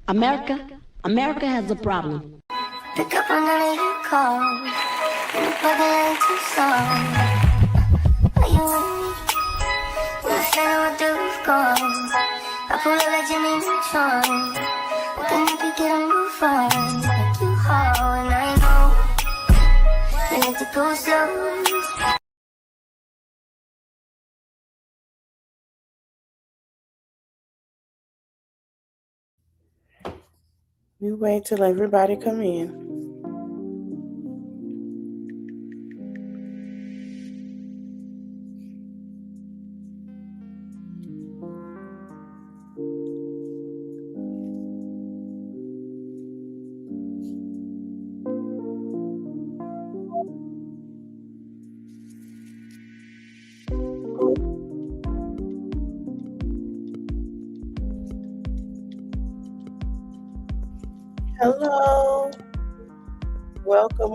America has a problem. Pick up on none of your calls. And the fucking ain't too soft. Are you with me? When I stand on the roof goes, I pull up like Jimmy Neutron. Then you can get on the phone. Like you haul and I know. You need to go slow. We wait till everybody come in. Hello. Welcome.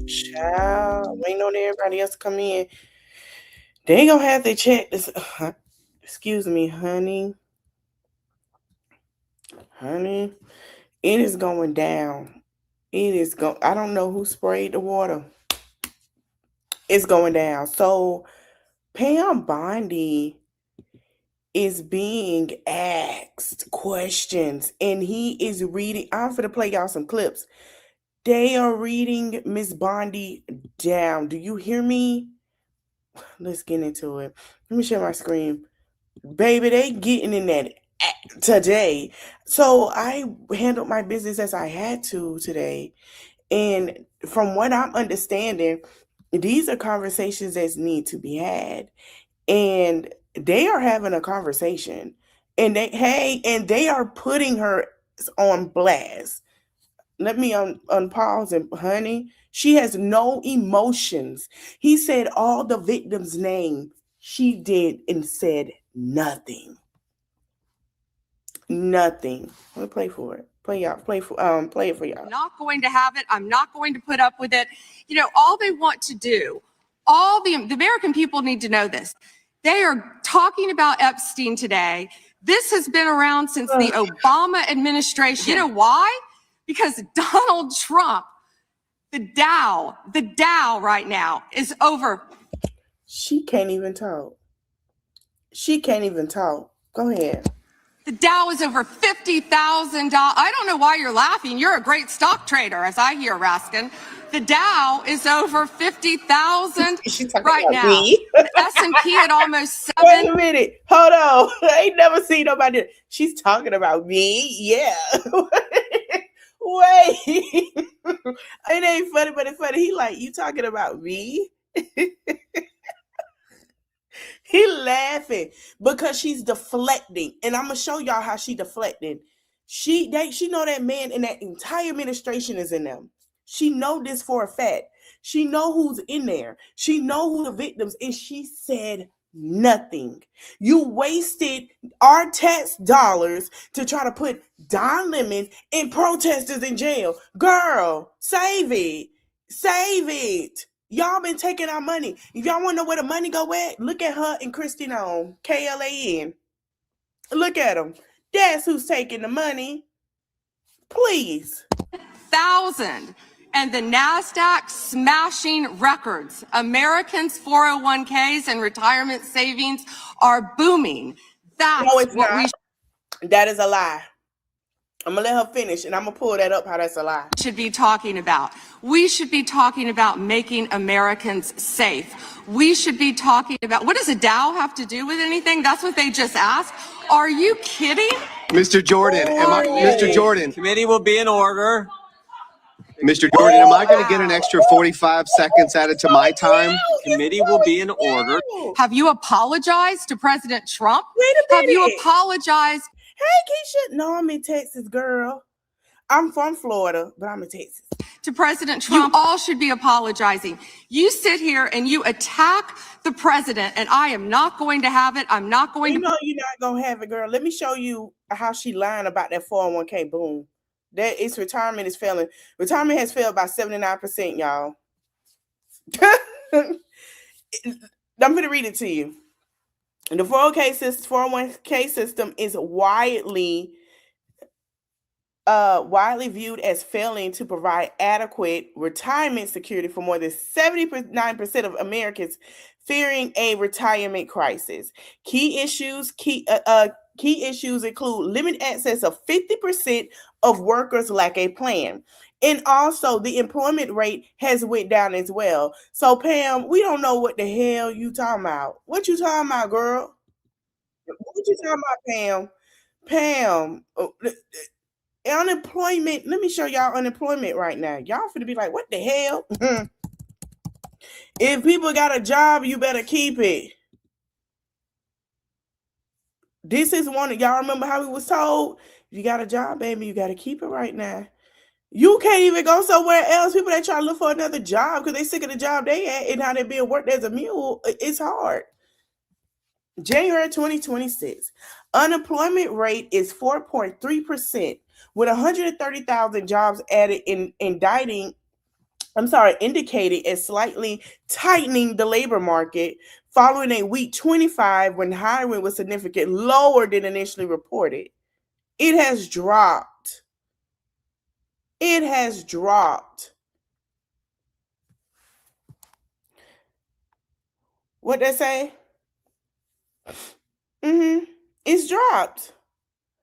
Child, waiting on everybody else to come in. They ain't gonna have to check this. Excuse me, honey. Honey, it is going down. I don't know who sprayed the water. It's going down. So Pam Bondi is being asked questions and he is reading. I'm gonna play y'all some clips. They are reading Miss Bondi down. Do you hear me? Let's get into it. Let me share my screen. Baby, they getting in that today. So I handled my business as I had to today. And from what I'm understanding, these are conversations that need to be had. And they are having a conversation. And they are putting her on blast. Let me unpause and honey. She has no emotions. He said all the victims' name. She did and said nothing. Nothing. Let me play for it. Play it for y'all. I'm not going to have it. I'm not going to put up with it. You know, all they want to do, all the American people need to know this. They are talking about Epstein today. This has been around since the Obama administration. You know why? Because Donald Trump, the Dow right now is over. She can't even talk. Go ahead. The Dow is over $50,000. I don't know why you're laughing. You're a great stock trader, as I hear, Raskin. The Dow is over 50,000 right now. The S&P at almost 7. Wait a minute. Hold on. I ain't never seen nobody. She's talking about me. Yeah. Wait. It ain't funny, but it's funny. He like, you talking about me? He laughing because she's deflecting. And I'm going to show y'all how she deflecting. She know that man and that entire administration is in them. She know this for a fact. She know who's in there. She know who the victims, and she said nothing. You wasted our tax dollars to try to put Don Lemon and protesters in jail. Girl, save it. Save it. Y'all been taking our money. If y'all want to know where the money go at, look at her and Christine on KLAN. Look at them. That's who's taking the money. Please. 1,000. And the NASDAQ smashing records. Americans' 401ks and retirement savings are booming. That's no, it's what not. That is a lie. I'm going to let her finish, and I'm going to pull that up how that's a lie. Should be talking about. We should be talking about making Americans safe. We should be talking about, what does a Dow have to do with anything? That's what they just asked. Are you kidding? Mr. Jordan, Mr. Jordan. Committee will be in order. Mr. Jordan, am I going to get an extra 45 seconds added to my time? Committee will be in order. Have you apologized to President Trump? Wait a minute. Have you apologized? Hey, Keisha. No, I'm in Texas, girl. I'm from Florida, but I'm in Texas. To President Trump, you all should be apologizing. You sit here and you attack the president, and I am not going to have it. I'm not going to. You know you're not going to have it, girl. Let me show you how she lying about that 401k. Boom. That its retirement is failing. Retirement has failed by 79%, y'all. I'm going to read it to you. And the 401k system is widely viewed as failing to provide adequate retirement security for more than 79% of Americans, fearing a retirement crisis. Key issues include limited access of 50% of workers lack a plan. And also the employment rate has went down as well. So Pam, we don't know what the hell you talking about. What you talking about, girl? What you talking about, Pam? Pam, unemployment. Let me show y'all unemployment right now. Y'all finna be like, what the hell? If people got a job, you better keep it. This is one of y'all remember how we was told, if you got a job, baby, you got to keep it right now. You can't even go somewhere else. People that try to look for another job because they sick of the job they at and how they being worked as a mule, it's hard. January 2026, unemployment rate is 4.3%, with 130,000 jobs added indicating as slightly tightening the labor market following a week 25 when hiring was significantly lower than initially reported. It has dropped. It has dropped. What they say? It's dropped.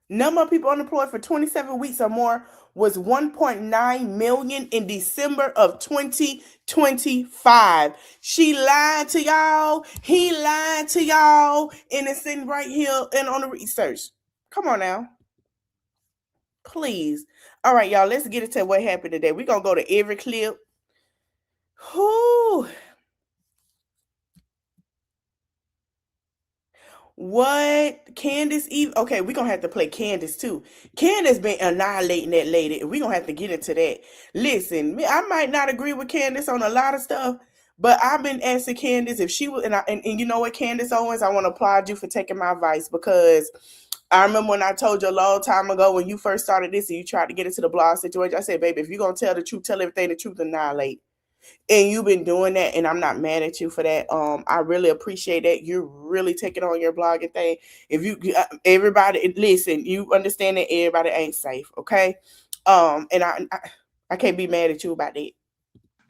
Number of people unemployed for 27 weeks or more was 1.9 million in December of 2025. She lied to y'all. He lied to y'all. And it's sitting right here and on the research. Come on now. Please. All right, y'all, let's get into what happened today. We're going to go to every clip. Whoo. What? Candace Eve? Okay, we're going to have to play Candace too. Candace been annihilating that lady, and we're going to have to get into that. Listen, I might not agree with Candace on a lot of stuff, but I've been asking Candace if she was, and you know what, Candace Owens, I want to applaud you for taking my advice, because I remember when I told you a long time ago when you first started this and you tried to get into the blog situation, I said, baby, if you're going to tell the truth, tell everything the truth, annihilate. And you've been doing that, and I'm not mad at you for that. I really appreciate that. You're really taking on your blogging thing. If you, everybody, listen, you understand that everybody ain't safe, okay? And I can't be mad at you about that.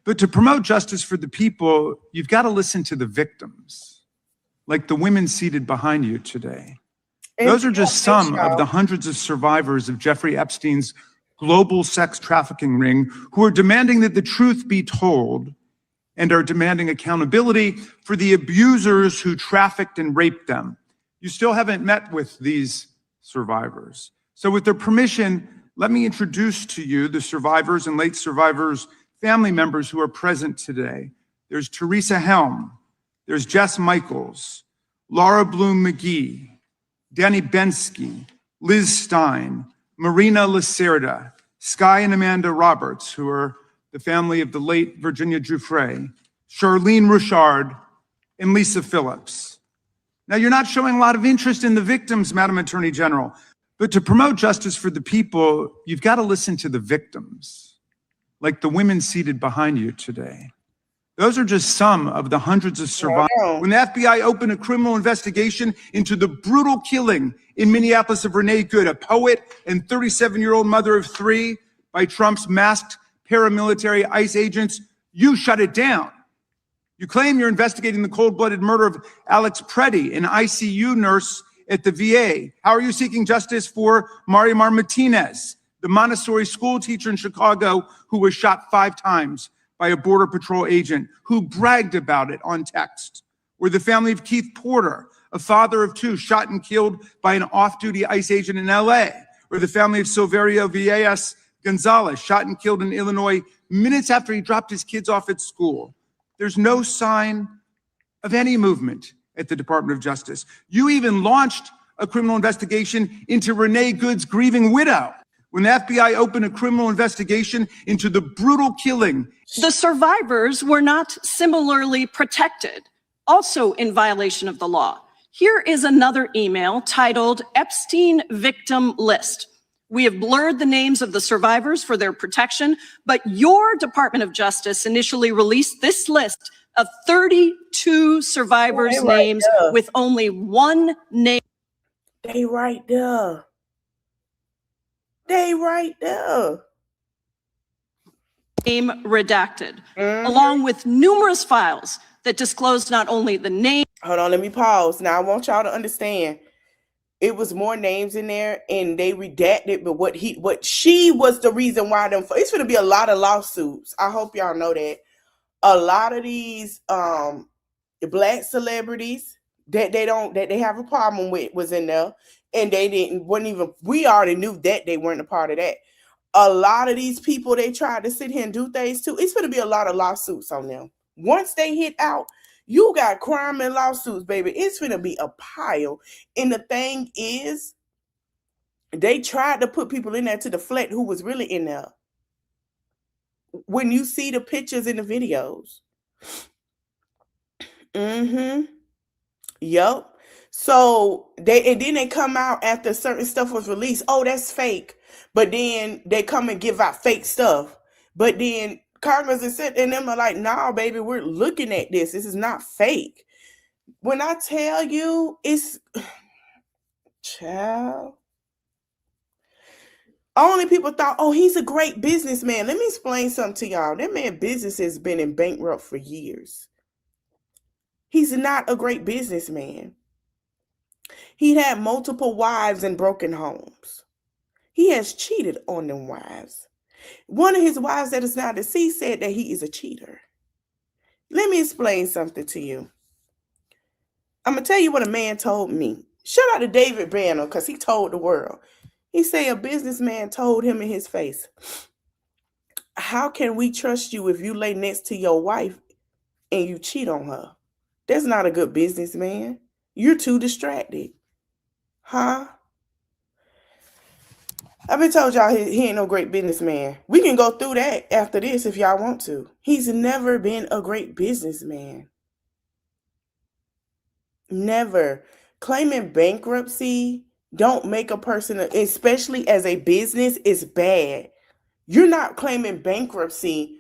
But to promote justice for the people, you've got to listen to the victims, like the women seated behind you today. Those are just some of the hundreds of survivors of Jeffrey Epstein's global sex trafficking ring who are demanding that the truth be told and are demanding accountability for the abusers who trafficked and raped them. You still haven't met with these survivors. So with their permission, let me introduce to you the survivors and late survivors' family members who are present today. There's Teresa Helm, there's Jess Michaels, Laura Bloom McGee, Danny Bensky, Liz Stein, Marina Lacerda, Sky and Amanda Roberts, who are the family of the late Virginia Giuffre, Charlene Richard, and Lisa Phillips. Now, you're not showing a lot of interest in the victims, Madam Attorney General, but to promote justice for the people, you've got to listen to the victims, like the women seated behind you today. Those are just some of the hundreds of survivors. When the FBI opened a criminal investigation into the brutal killing in Minneapolis of Renee Good, a poet and 37-year-old mother of three, by Trump's masked paramilitary ICE agents, you shut it down. You claim you're investigating the cold-blooded murder of Alex Preddy, an ICU nurse at the VA. How are you seeking justice for Marimar Martinez, the Montessori school teacher in Chicago who was shot 5 times by a Border Patrol agent who bragged about it on text? Or the family of Keith Porter, a father of 2 shot and killed by an off-duty ICE agent in LA? Or the family of Silverio Villegas Gonzalez, shot and killed in Illinois minutes after he dropped his kids off at school? There's no sign of any movement at the Department of Justice. You even launched a criminal investigation into Renee Good's grieving widow. When the FBI opened a criminal investigation into the brutal killing. The survivors were not similarly protected, also in violation of the law. Here is another email titled Epstein Victim List. We have blurred the names of the survivors for their protection, but your Department of Justice initially released this list of 32 survivors' They right names there. with only one name. They right there. They right there. Name redacted, along with numerous files that disclosed not only the name. Hold on, let me pause. Now, I want y'all to understand. It was more names in there, and they redacted. But what she was the reason why them. It's going to be a lot of lawsuits. I hope y'all know that. A lot of these black celebrities that they have a problem with was in there, and we already knew that they weren't a part of that. A lot of these people they tried to sit here and do things to. It's going to be a lot of lawsuits on them. Once they hit out, you got crime and lawsuits, baby. It's going to be a pile. And the thing is, they tried to put people in there to deflect who was really in there. When you see the pictures and the videos. Yup. So then they come out after certain stuff was released. Oh, that's fake. But then they come and give out fake stuff. But then Congress is sitting and them are like, nah, baby, we're looking at this. This is not fake. When I tell you, it's child. Only people thought, oh, he's a great businessman. Let me explain something to y'all. That man's business has been in bankrupt for years. He's not a great businessman. He had multiple wives and broken homes. He has cheated on them wives. One of his wives that is now deceased said that he is a cheater. Let me explain something to you. I'm going to tell you what a man told me. Shout out to David Banner because he told the world. He said a businessman told him in his face, how can we trust you if you lay next to your wife and you cheat on her? That's not a good businessman. You're too distracted. Huh? I've been told y'all he ain't no great businessman. We can go through that after this if y'all want to. He's never been a great businessman. Never. Claiming bankruptcy don't make a person, especially as a business, is bad. You're not claiming bankruptcy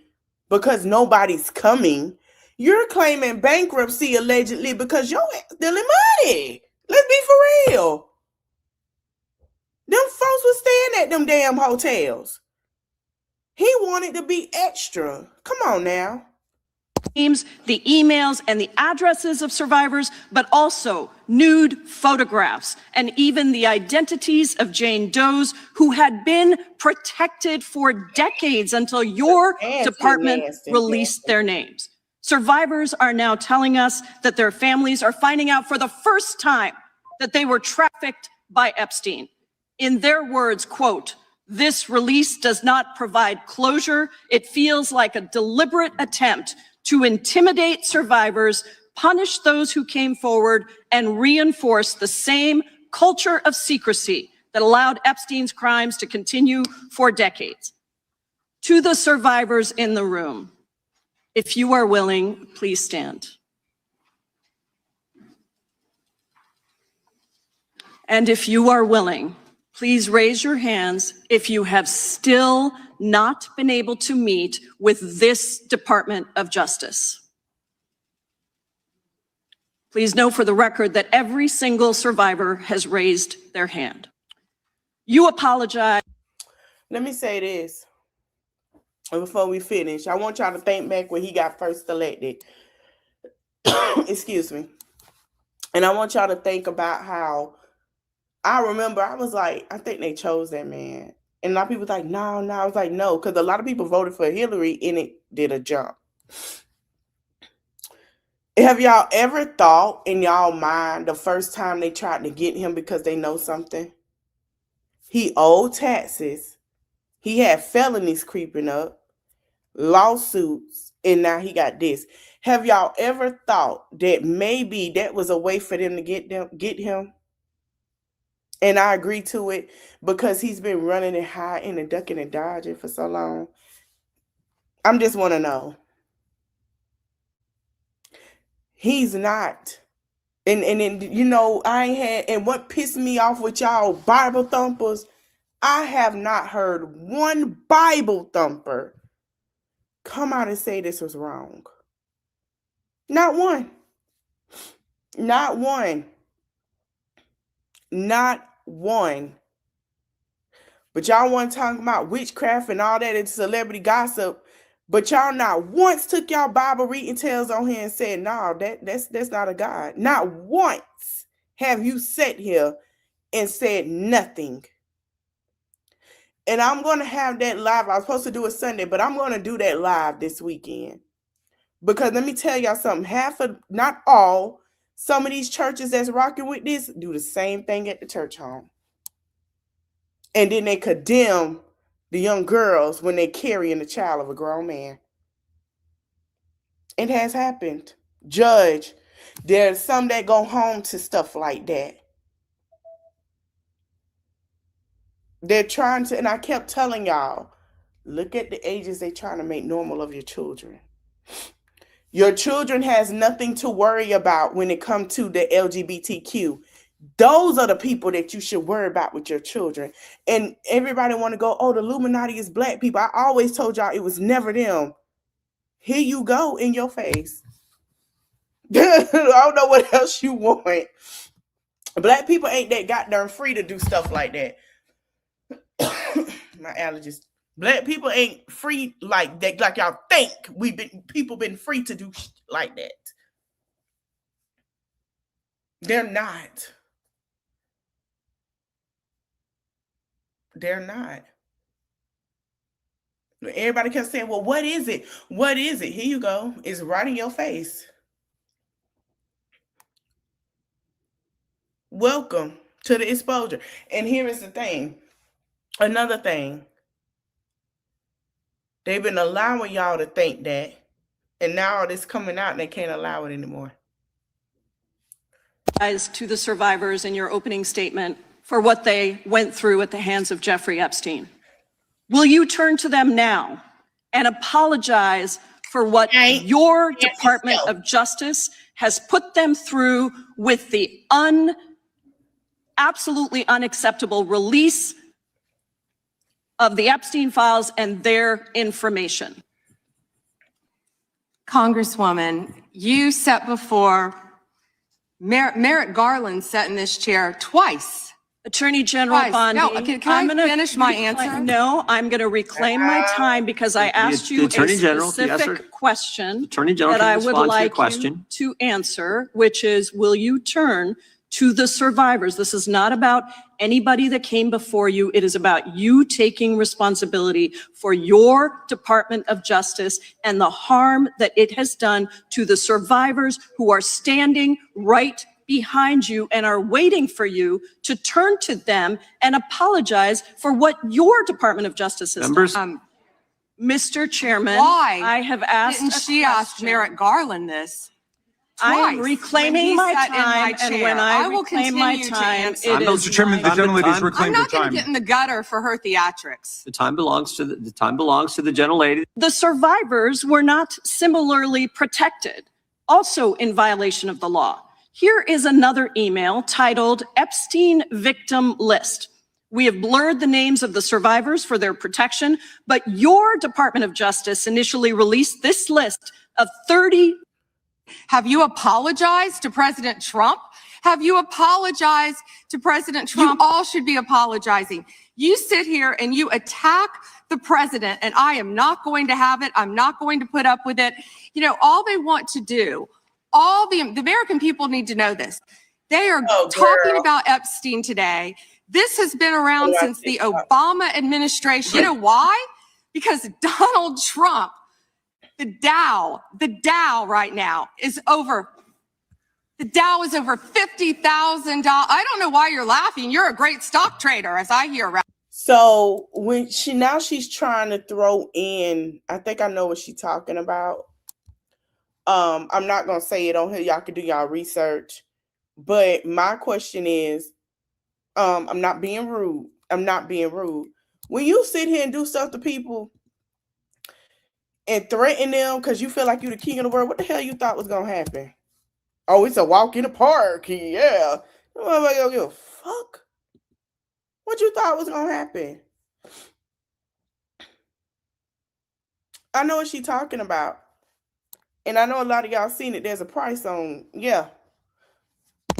because nobody's coming. You're claiming bankruptcy allegedly because you're stealing money. Let's be for real. Them folks was staying at them damn hotels. He wanted to be extra. Come on now. Names, the emails, and the addresses of survivors, but also nude photographs and even the identities of Jane Does who had been protected for decades until your department released their names. Survivors are now telling us that their families are finding out for the first time that they were trafficked by Epstein. In their words, quote, "This release does not provide closure. It feels like a deliberate attempt to intimidate survivors, punish those who came forward, and reinforce the same culture of secrecy that allowed Epstein's crimes to continue for decades." To the survivors in the room, if you are willing, please stand. And if you are willing, please raise your hands if you have still not been able to meet with this Department of Justice. Please know for the record that every single survivor has raised their hand. You apologize. Let me say this before we finish. I want y'all to think back when he got first elected. Excuse me. And I want y'all to think about how I remember I was like, I think they chose that man. And a lot of people was like, no. I was like, no, because a lot of people voted for Hillary and it did a jump. Have y'all ever thought in y'all mind the first time they tried to get him because they know something? He owed taxes. He had felonies creeping up, lawsuits, and now he got this. Have y'all ever thought that maybe that was a way for them to get him? And I agree to it because he's been running and hiding and ducking and dodging for so long. I just want to know. He's not. And you know, I ain't had, and what pissed me off with y'all Bible thumpers, I have not heard one Bible thumper come out and say this was wrong. Not one. Not one. Not one. But y'all want to talk about witchcraft and all that and celebrity gossip. But y'all not once took y'all Bible reading tales on here and said, no, that's not a God. Not once have you sat here and said nothing. And I'm going to have that live. I was supposed to do it Sunday, but I'm going to do that live this weekend. Because let me tell y'all something. Half of, not all, some of these churches that's rocking with this do the same thing at the church home. And then they condemn the young girls when they're carrying the child of a grown man. It has happened. Judge, there's some that go home to stuff like that. They're trying to, and I kept telling y'all, look at the ages they're trying to make normal of your children. Your children has nothing to worry about when it comes to the LGBTQ. Those are the people that you should worry about with your children. And everybody want to go, oh, the Illuminati is black people. I always told y'all it was never them. Here you go in your face. I don't know what else you want. Black people ain't that goddamn free to do stuff like that. My allergies. Black people ain't free like that, like y'all think. People been free to do like that. They're not. They're not. Everybody kept saying, well, what is it? What is it? Here you go. It's right in your face. Welcome to the exposure. And here is the thing. Another thing. They've been allowing y'all to think that. And now it's coming out and they can't allow it anymore. To the survivors in your opening statement for what they went through at the hands of Jeffrey Epstein. Will you turn to them now and apologize for what your Department of Justice has put them through with the absolutely unacceptable release of the Epstein files and their information? Congresswoman, you sat before Merrick Garland sat in this chair twice. Attorney General Twice. Bondi. No, can I finish my answer? No, I'm going to reclaim my time because I asked you a specific question that I would like you to answer, which is, will you turn to the survivors? This is not about anybody that came before you. It is about you taking responsibility for your Department of Justice and the harm that it has done to the survivors who are standing right behind you and are waiting for you to turn to them and apologize for what your Department of Justice has done. Mr. Chairman, Why I have asked didn't she ask Merrick Garland this? I am Twice reclaiming my when he sat in my time, and chair. when I will reclaim my continue to time, answer. it is Mr. Chairman, the gentlelady's I'm reclaimed her not going time. to get in the gutter for her theatrics. The time belongs to the time belongs to the gentlelady. the survivors were not similarly protected, also in violation of the law. Here is another email titled Epstein Victim List. We have blurred the names of the survivors for their protection, but your Department of Justice initially released this list of 30. Have you apologized to President Trump? Have you apologized to President Trump? You all should be apologizing. You sit here and you attack the president, and I am not going to have it. I'm not going to put up with it. You know, all they want to do, all the American people need to know this. They are talking about Epstein today. This has been around since the Obama administration. You know why? Because Donald Trump, the Dow right now is over. The Dow is over $50,000. I don't know why you're laughing. You're a great stock trader, as I hear around. So when she's trying to throw in, I think I know what she's talking about. I'm not gonna say it on here. Y'all can do y'all research. But my question is, I'm not being rude. I'm not being rude. When you sit here and do stuff to people and threaten them because you feel like you're the king of the world, what the hell you thought was gonna happen? Oh, it's a walk in the park. Yeah. Nobody gonna give a fuck. What you thought was gonna happen? I know what she's talking about. And I know a lot of y'all seen it. There's a price on, yeah.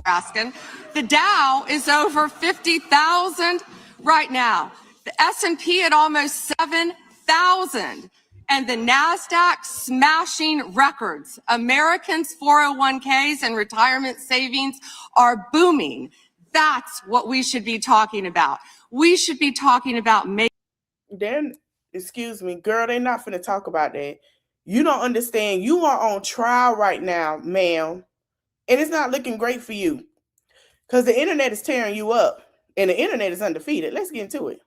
Asking. The Dow is over 50,000 right now. The S&P at almost 7,000. And the NASDAQ smashing records. Americans' 401ks and retirement savings are booming. That's what we should be talking about. We should be talking about Then, excuse me, girl, they're not finna talk about that. You don't understand. You are on trial right now, ma'am. And it's not looking great for you. Because the internet is tearing you up. And the internet is undefeated. Let's get into it.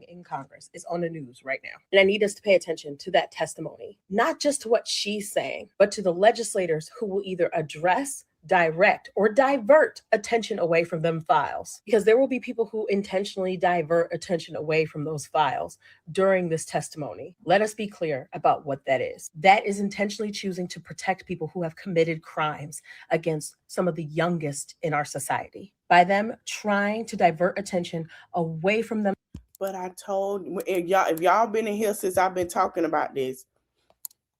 In Congress is on the news right now. And I need us to pay attention to that testimony, not just to what she's saying, but to the legislators who will either address, direct, or divert attention away from them files. Because there will be people who intentionally divert attention away from those files during this testimony. Let us be clear about what that is. That is intentionally choosing to protect people who have committed crimes against some of the youngest in our society by them trying to divert attention away from them. But I told, if y'all been in here since I've been talking about this,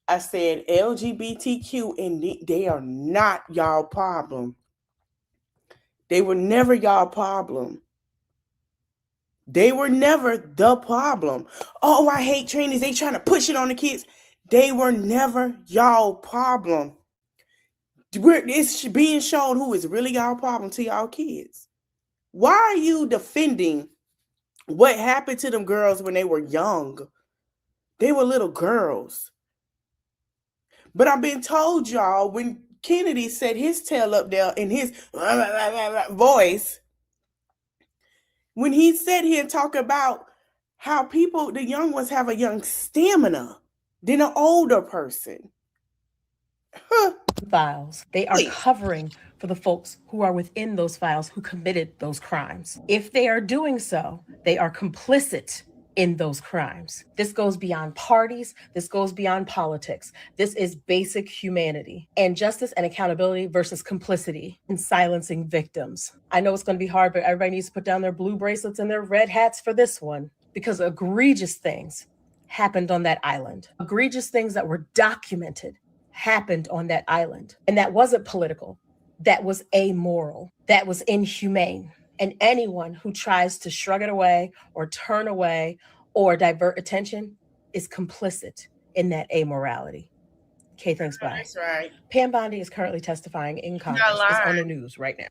I said LGBTQ, and they are not y'all problem. They were never y'all problem. They were never the problem. Oh, I hate trainees. They trying to push it on the kids. They were never y'all problem. It's being shown who is really y'all problem to y'all kids. Why are you defending what happened to them girls when they were young? They were little girls. But I've been told, y'all, when Kennedy set his tail up there in his voice, when he sat here and talked about how people, the young ones, have a young stamina than an older person. Files. They are covering for the folks who are within those files who committed those crimes. If they are doing so, they are complicit in those crimes. This goes beyond parties. This goes beyond politics. This is basic humanity and justice and accountability versus complicity in silencing victims. I know it's going to be hard, but everybody needs to put down their blue bracelets and their red hats for this one, because egregious things happened on that island. Egregious things that were documented happened on that island. And that wasn't political. That was amoral. That was inhumane. And anyone who tries to shrug it away or turn away or divert attention is complicit in that amorality. Okay, thanks, bye. That's right. Pam Bondi is currently testifying in Congress. It's on the news right now.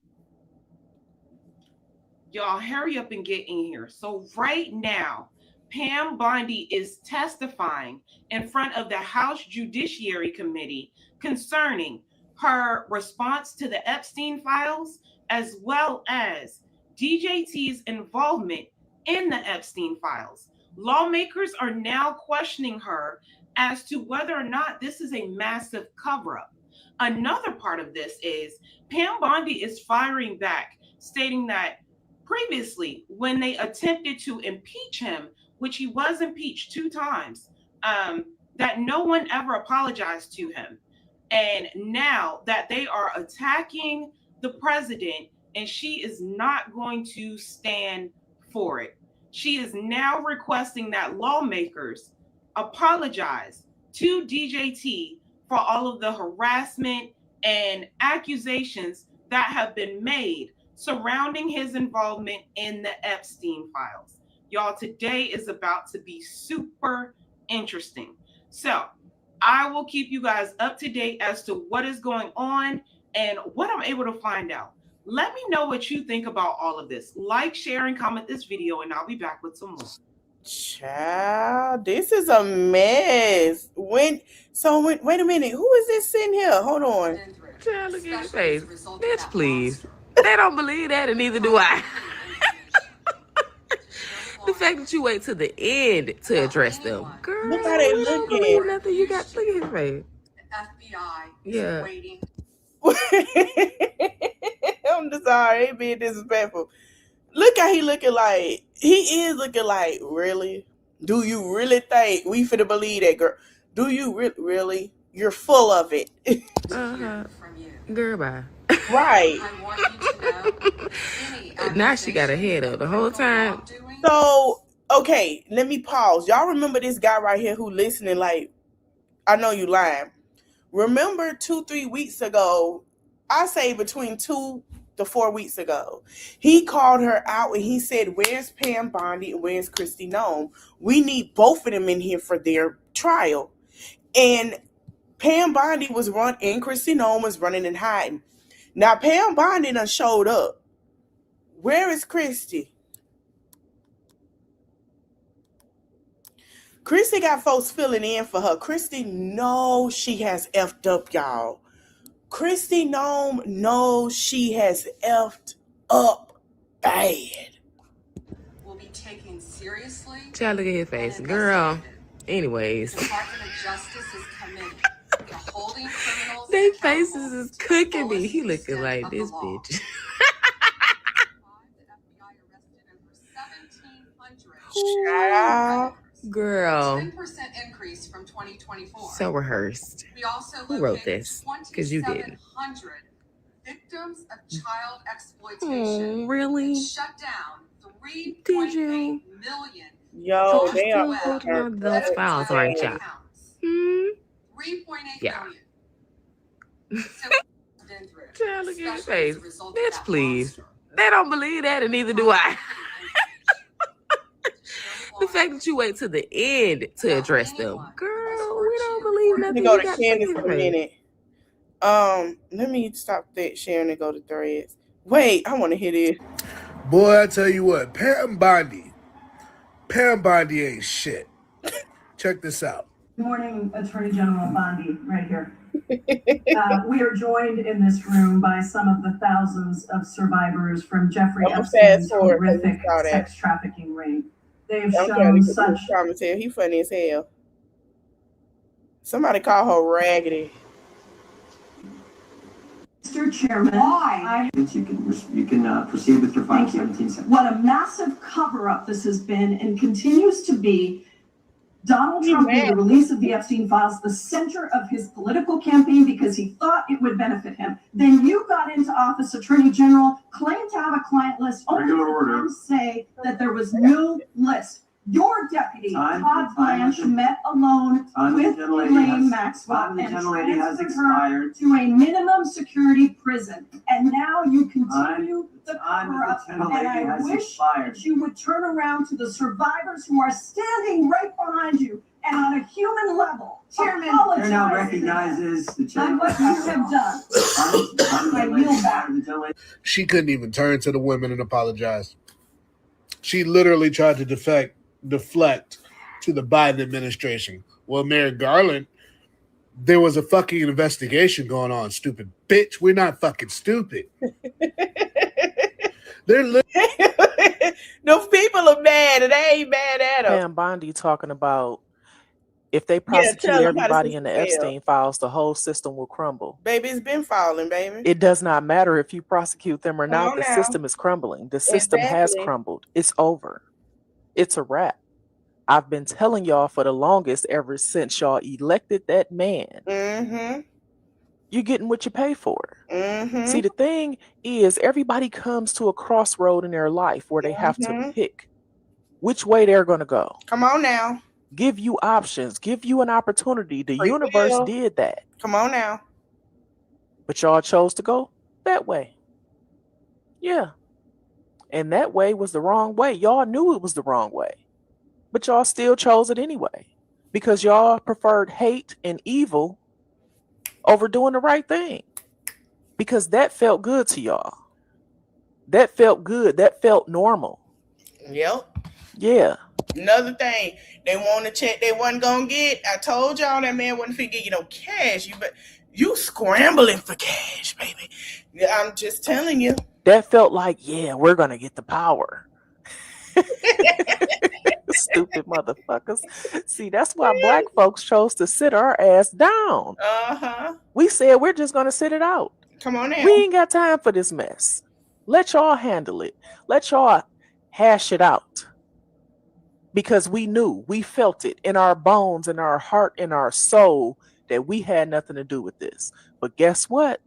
Y'all hurry up and get in here. So right now, Pam Bondi is testifying in front of the House Judiciary Committee concerning her response to the Epstein files, as well as DJT's involvement in the Epstein files. Lawmakers are now questioning her as to whether or not this is a massive cover-up. Another part of this is Pam Bondi is firing back, stating that previously, when they attempted to impeach him, which he was impeached 2 times, that no one ever apologized to him. And now that they are attacking the president, and she is not going to stand for it. She is now requesting that lawmakers apologize to DJT for all of the harassment and accusations that have been made surrounding his involvement in the Epstein files. Y'all, today is about to be super interesting. So I will keep you guys up to date as to what is going on and what I'm able to find out. Let me know what you think about all of this. Like, share, and comment this video, and I'll be back with some more. Child, this is a mess. Wait a minute. Who is this sitting here? Hold on. Child, look at his face. Bitch, please. They don't believe that, and neither do I. The fact that you wait to the end to address them. Girl, Look how they you don't believe looking. nothing you got. Look at his face. FBI Yeah. waiting. I'm just sorry, he being disrespectful. Look how he looking like. He is looking like, really? Do you really think we finna believe that, girl? Do you really? You're full of it. Uh-huh. Girl, bye. Right. I want you to know any Now she got her head up the whole time. So, okay, let me pause. Y'all remember this guy right here who listening like, I know you lying. Remember 2-3 weeks ago, I say between 2 to 4 weeks ago, he called her out and he said, where's Pam Bondi and where's Kristi Noem? We need both of them in here for their trial. And Pam Bondi was and Kristi Noem was running and hiding. Now Pam Bondi done showed up. Where is Kristi? Kristi got folks filling in for her. Kristi knows she has effed up, y'all. Kristi Noem knows she has effed up bad. Will be taken seriously. Child, look at his face. Girl. Anyways. Department of Justice is committed to holding criminals. They faces is cooking me. He looking like this bitch. Child. Girl. 10% increase from 2024. So rehearsed. We also Who wrote this? Because you didn't. 2,700 victims of child exploitation. Oh, really? Shut down 3.8 Did you? million. Yo, they are on those files, aren't y'all? 3.8 Yeah. million. So, been through. Child, look at your Especially face. as a result of Bitch, that please. monster. They don't believe that, and neither do I. The fact that you wait to the end to address them. Girl, we don't believe Let nothing. me go You to got Candace to for a minute. Let me stop that sharing and go to Threads. Wait, I want to hear this. Boy, I tell you what, Pam Bondi ain't shit. Check this out. Good morning, Attorney General Bondi, right here. We are joined in this room by some of the thousands of survivors from Jeffrey Epstein's horrific sex trafficking ring. They have shown such commentary. He funny as hell. Somebody call her raggedy. Mr. Chairman, You can proceed with your final 17 seconds. what a massive cover-up this has been and continues to be. Donald Trump made the release of the Epstein files the center of his political campaign because he thought it would benefit him. Then you got into office, Attorney General, claimed to have a client list, only to say that there was no list. Your deputy, Todd Blanche, met alone with Elaine Maxwell and transferred her to a minimum security prison. And now you continue the cover-up. And I wish that you would turn around to the survivors who are standing right behind you and on a human level, Chairman, apologize now recognizes the chairman. on what you have done. I yield back. She couldn't even turn to the women and apologize. She literally tried to deflect to the Biden administration. Well, Merrick Garland, there was a fucking investigation going on, stupid bitch. We're not fucking stupid. Those people are mad and they ain't mad at them. Pam Bondi talking about if they prosecute everybody in the Epstein files, the whole system will crumble. Baby, it's been falling, baby. It does not matter if you prosecute them or not. The system is crumbling. The system has crumbled. It's over. It's a wrap. I've been telling y'all for the longest ever since y'all elected that man. Mm-hmm. You're getting what you pay for. Mm-hmm. See, the thing is, everybody comes to a crossroad in their life where they have to pick which way they're going to go. Come on now. Give you options. Give you an opportunity. The universe did that. Come on now. But y'all chose to go that way. Yeah. And that way was the wrong way. Y'all knew it was the wrong way. But y'all still chose it anyway. Because y'all preferred hate and evil over doing the right thing. Because that felt good to y'all. That felt good. That felt normal. Yep. Yeah. Another thing, they want to check they wasn't gonna get. I told y'all that man wasn't finna get cash. You scrambling for cash, baby. I'm just telling you. That felt like, yeah, we're gonna get the power. Stupid motherfuckers. See, that's why black folks chose to sit our ass down. Uh-huh. We said we're just gonna sit it out. Come on now. We ain't got time for this mess. Let y'all handle it. Let y'all hash it out. Because we knew, we felt it in our bones, in our heart, in our soul that we had nothing to do with this. But guess what?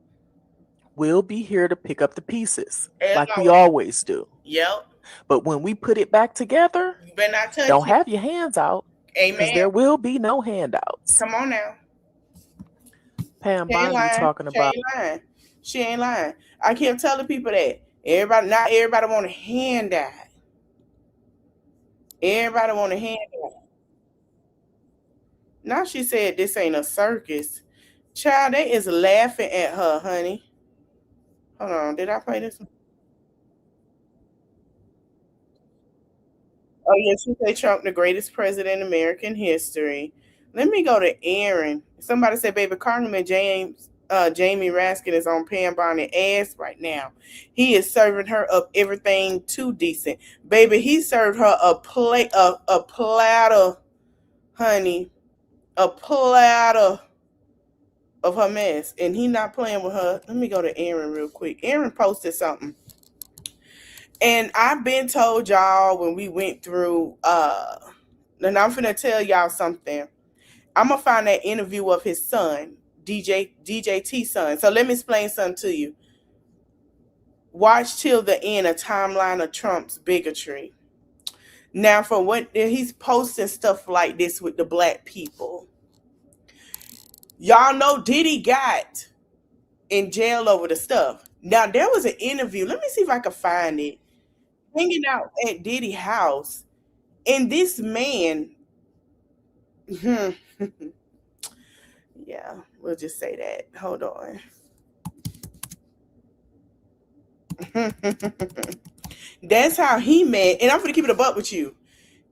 We'll be here to pick up the pieces like we always do. Yep. But when we put it back together, you better not touch don't have your hands out. Amen. Because there will be no handouts. Come on now. Pam She ain't Bondi lying. talking She about. ain't lying. She ain't lying. I kept telling people that. Not everybody want a handout. Everybody want a handout. Now she said this ain't a circus. Child, they is laughing at her, honey. Hold on, did I play this? Oh yeah, she said Trump the greatest president in American history. Let me go to Aaron. Somebody said, baby, Congressman Jamie Raskin is on Pam Bondi ass right now. He is serving her up everything too decent. Baby, he served her a plate a platter, honey. A platter of her mess. And he not playing with her. Let me go to Aaron real quick. Aaron posted something. And I've been told y'all when we went through and I'm finna tell y'all something. I'm gonna find that interview of his son, DJ T's son. So let me explain something to you. Watch till the end a timeline of Trump's bigotry. Now, for what he's posting stuff like this with the black people. Y'all know Diddy got in jail over the stuff. Now there was an interview. Let me see if I can find it. Hanging out at Diddy's house, and this man. Yeah, we'll just say that. Hold on. That's how he met, and I'm gonna keep it a buck with you.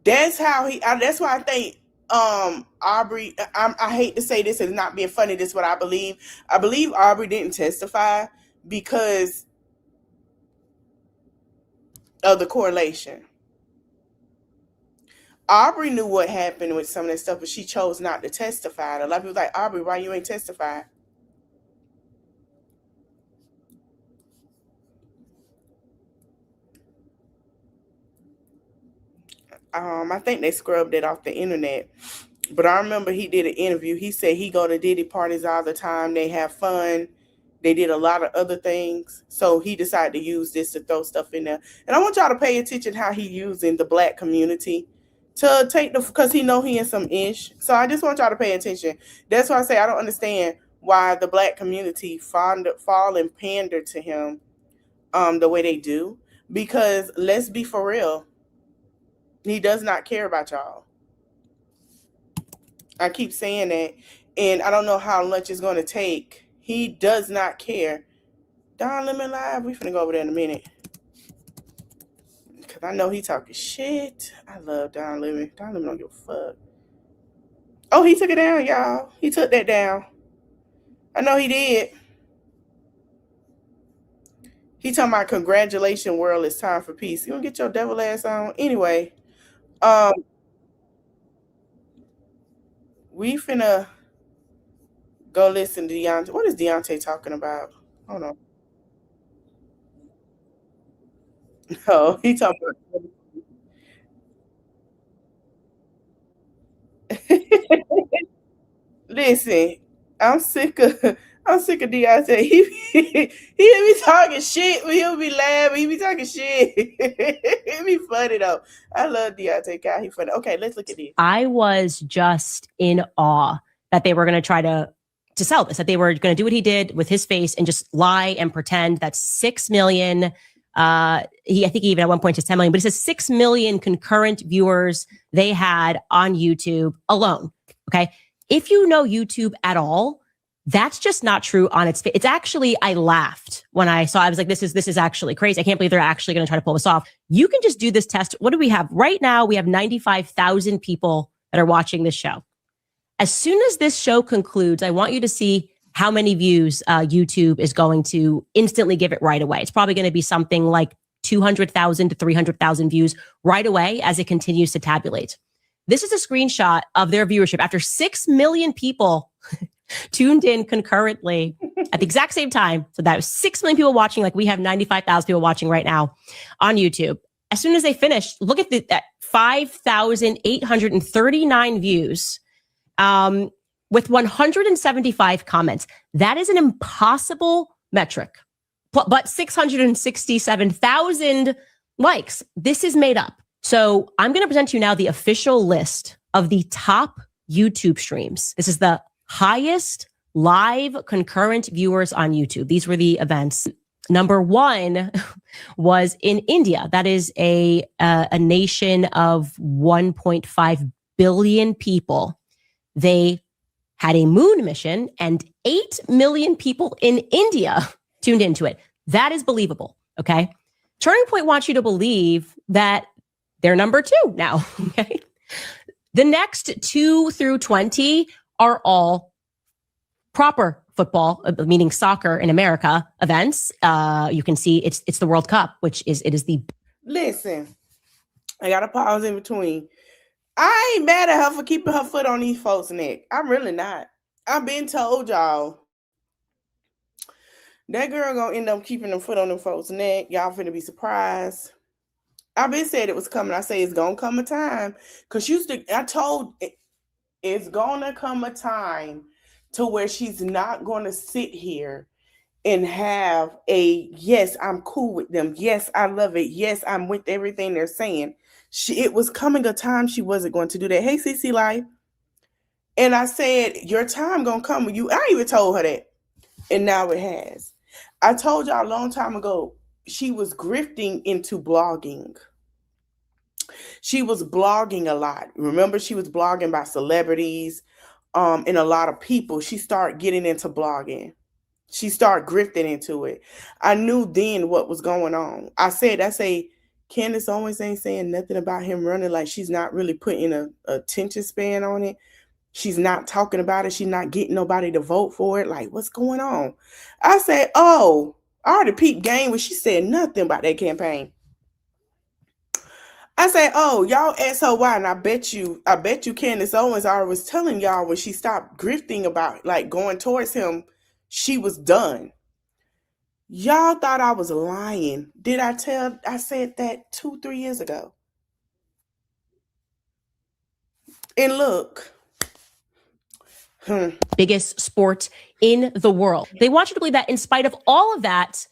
That's how that's why I think Aubrey. I hate to say this and not being funny. This is what I believe. I believe Aubrey didn't testify because of the correlation. Aubrey knew what happened with some of that stuff, but she chose not to testify. A lot of people like, Aubrey, why you ain't testify? I think they scrubbed it off the internet. But I remember he did an interview. He said he go to Diddy parties all the time. They have fun. They did a lot of other things. So he decided to use this to throw stuff in there. And I want y'all to pay attention how he using the black community to take because he know he in some ish. So I just want y'all to pay attention. That's why I say I don't understand why the black community fall and pander to him the way they do. Because let's be for real. He does not care about y'all. I keep saying that, and I don't know how much it's going to take. He does not care. Don Lemon Live, we finna go over there in a minute. Because I know he talking shit. I love Don Lemon. Don Lemon don't give a fuck. Oh, he took it down, y'all. He took that down. I know he did. He talking about congratulations, world, it's time for peace. You gonna get your devil ass on? Anyway, we finna go listen to Deontay. What is Deontay talking about? Hold on. Oh, he talking about. Listen, I'm sick of Deontay. He be talking shit, but he'll be laughing. He be talking shit. It be funny though. I love Deontay. God, he funny. Okay, let's look at this. I was just in awe that they were going to try to sell this, that they were going to do what he did with his face and just lie and pretend that 6 million. I think even at one point it's 10 million, but it says 6 million concurrent viewers they had on YouTube alone. Okay. If you know YouTube at all, that's just not true on its face. It's actually, I laughed when I saw, I was like, this is actually crazy. I can't believe they're actually going to try to pull this off. You can just do this test. What do we have right now? We have 95,000 people that are watching this show. As soon as this show concludes, I want you to see how many views YouTube is going to instantly give it right away. It's probably going to be something like 200,000 to 300,000 views right away as it continues to tabulate. This is a screenshot of their viewership after 6 million people tuned in concurrently at the exact same time. So that was 6 million people watching, like we have 95,000 people watching right now on YouTube. As soon as they finished, look at that 5,839 views with 175 comments. That is an impossible metric. But 667,000 likes. This is made up. So I'm going to present to you now the official list of the top YouTube streams. This is the highest live concurrent viewers on YouTube. These were the events. Number one was in India. That is a nation of 1.5 billion people. They had a moon mission and 8 million people in India tuned into it. That is believable. Okay. Turning Point wants you to believe that they're number 2 now. Okay. The next 2 through 20 are all proper football, meaning soccer in America events. You can see it's the World Cup, it is the. Listen, I got to pause in between. I ain't mad at her for keeping her foot on these folks' neck. I'm really not. I've been told y'all that girl gonna end up keeping them foot on them folks' neck. Y'all finna be surprised. I've been said it was coming. I say it's gonna come a time. Cause I told it's gonna come a time to where she's not gonna sit here and have a yes, I'm cool with them. Yes, I love it. Yes, I'm with everything they're saying. It was coming a time she wasn't going to do that. Hey, CC Life. And I said, your time gonna come with you. I even told her that. And now it has. I told y'all a long time ago, she was grifting into blogging. She was blogging a lot. Remember, she was blogging by celebrities and a lot of people. She started getting into blogging. She started grifting into it. I knew then what was going on. I say, Candace Owens ain't saying nothing about him running. Like, she's not really putting a attention span on it. She's not talking about it. She's not getting nobody to vote for it. Like, what's going on? I said, oh, I already peeped game when she said nothing about that campaign. I said, oh, y'all asked her why, and I bet you Candace Owens already was telling y'all when she stopped grifting about, like, going towards him, she was done. Y'all thought I was lying. I said that 2-3 years ago. And look. Biggest sport in the world. They want you to believe that in spite of all of that,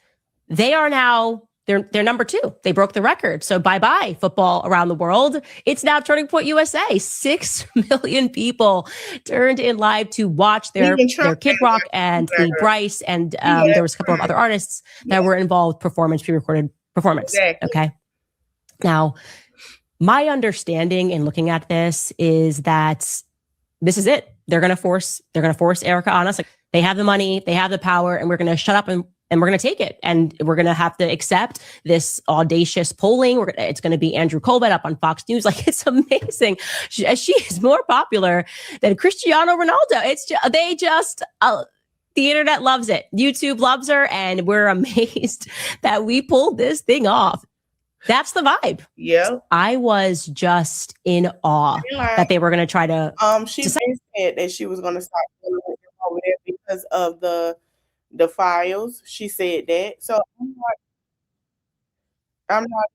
they are now, they're number 2. They broke the record. So bye-bye football around the world. It's now Turning Point USA. 6 million people turned in live to watch their Kid Rock and the Bryce. And there was a couple of other artists that were involved, pre-recorded performance. Exactly. Okay. Now, my understanding in looking at this is that this is it. They're going to force Erica on us. Like, they have the money, they have the power, and we're going to shut up and we're going to take it. And we're going to have to accept this audacious polling. It's going to be Andrew Colbert up on Fox News. Like, it's amazing. She is more popular than Cristiano Ronaldo. The internet loves it. YouTube loves her. And we're amazed that we pulled this thing off. That's the vibe. Yeah. I was just in awe that they were going to try to. She said that she was going to stop over there because of the files. She said that. So I'm not,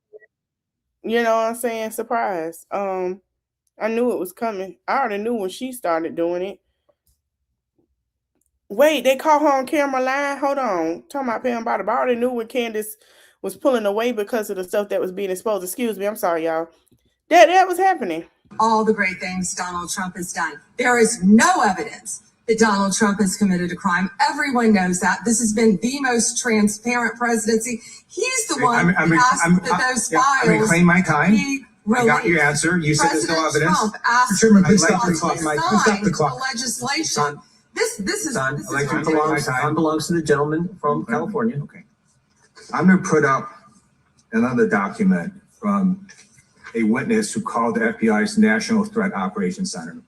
you know what I'm saying, surprised. I knew it was coming. I already knew when she started doing it. Wait, they caught her on camera live? Hold on. Talking about Pam Body. I already knew when Candace was pulling away because of the stuff that was being exposed. Excuse me. I'm sorry, y'all. That was happening. All the great things Donald Trump has done. There is no evidence that Donald Trump has committed a crime. Everyone knows that. This has been the most transparent presidency. He's the one who asked that those files. I'm reclaiming my time. I got your answer. You said there's no evidence. Trump asked Chairman, please Trump stop the to clock, Mike. sign Stop the clock. the legislation. This is Time belongs to the gentleman from California. Okay. I'm going to put up another document from a witness who called the FBI's National Threat Operations Center,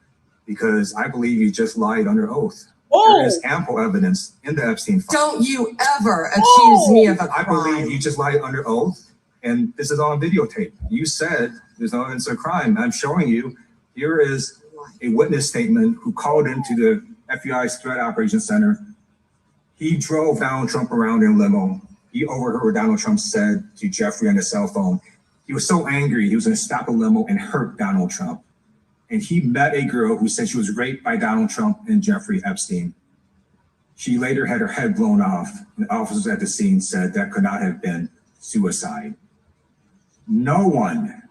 because I believe you just lied under oath. There is ample evidence in the Epstein file. Don't you ever accuse me of a crime. I believe you just lied under oath, and this is on videotape. You said there's no evidence of crime. I'm showing you. Here is a witness statement who called into the FBI's Threat Operations Center. He drove Donald Trump around in a limo. He overheard what Donald Trump said to Jeffrey on his cell phone. He was so angry, he was going to stop the limo and hurt Donald Trump. And he met a girl who said she was raped by Donald Trump and Jeffrey Epstein. She later had her head blown off. And the officers at the scene said that could not have been suicide. No one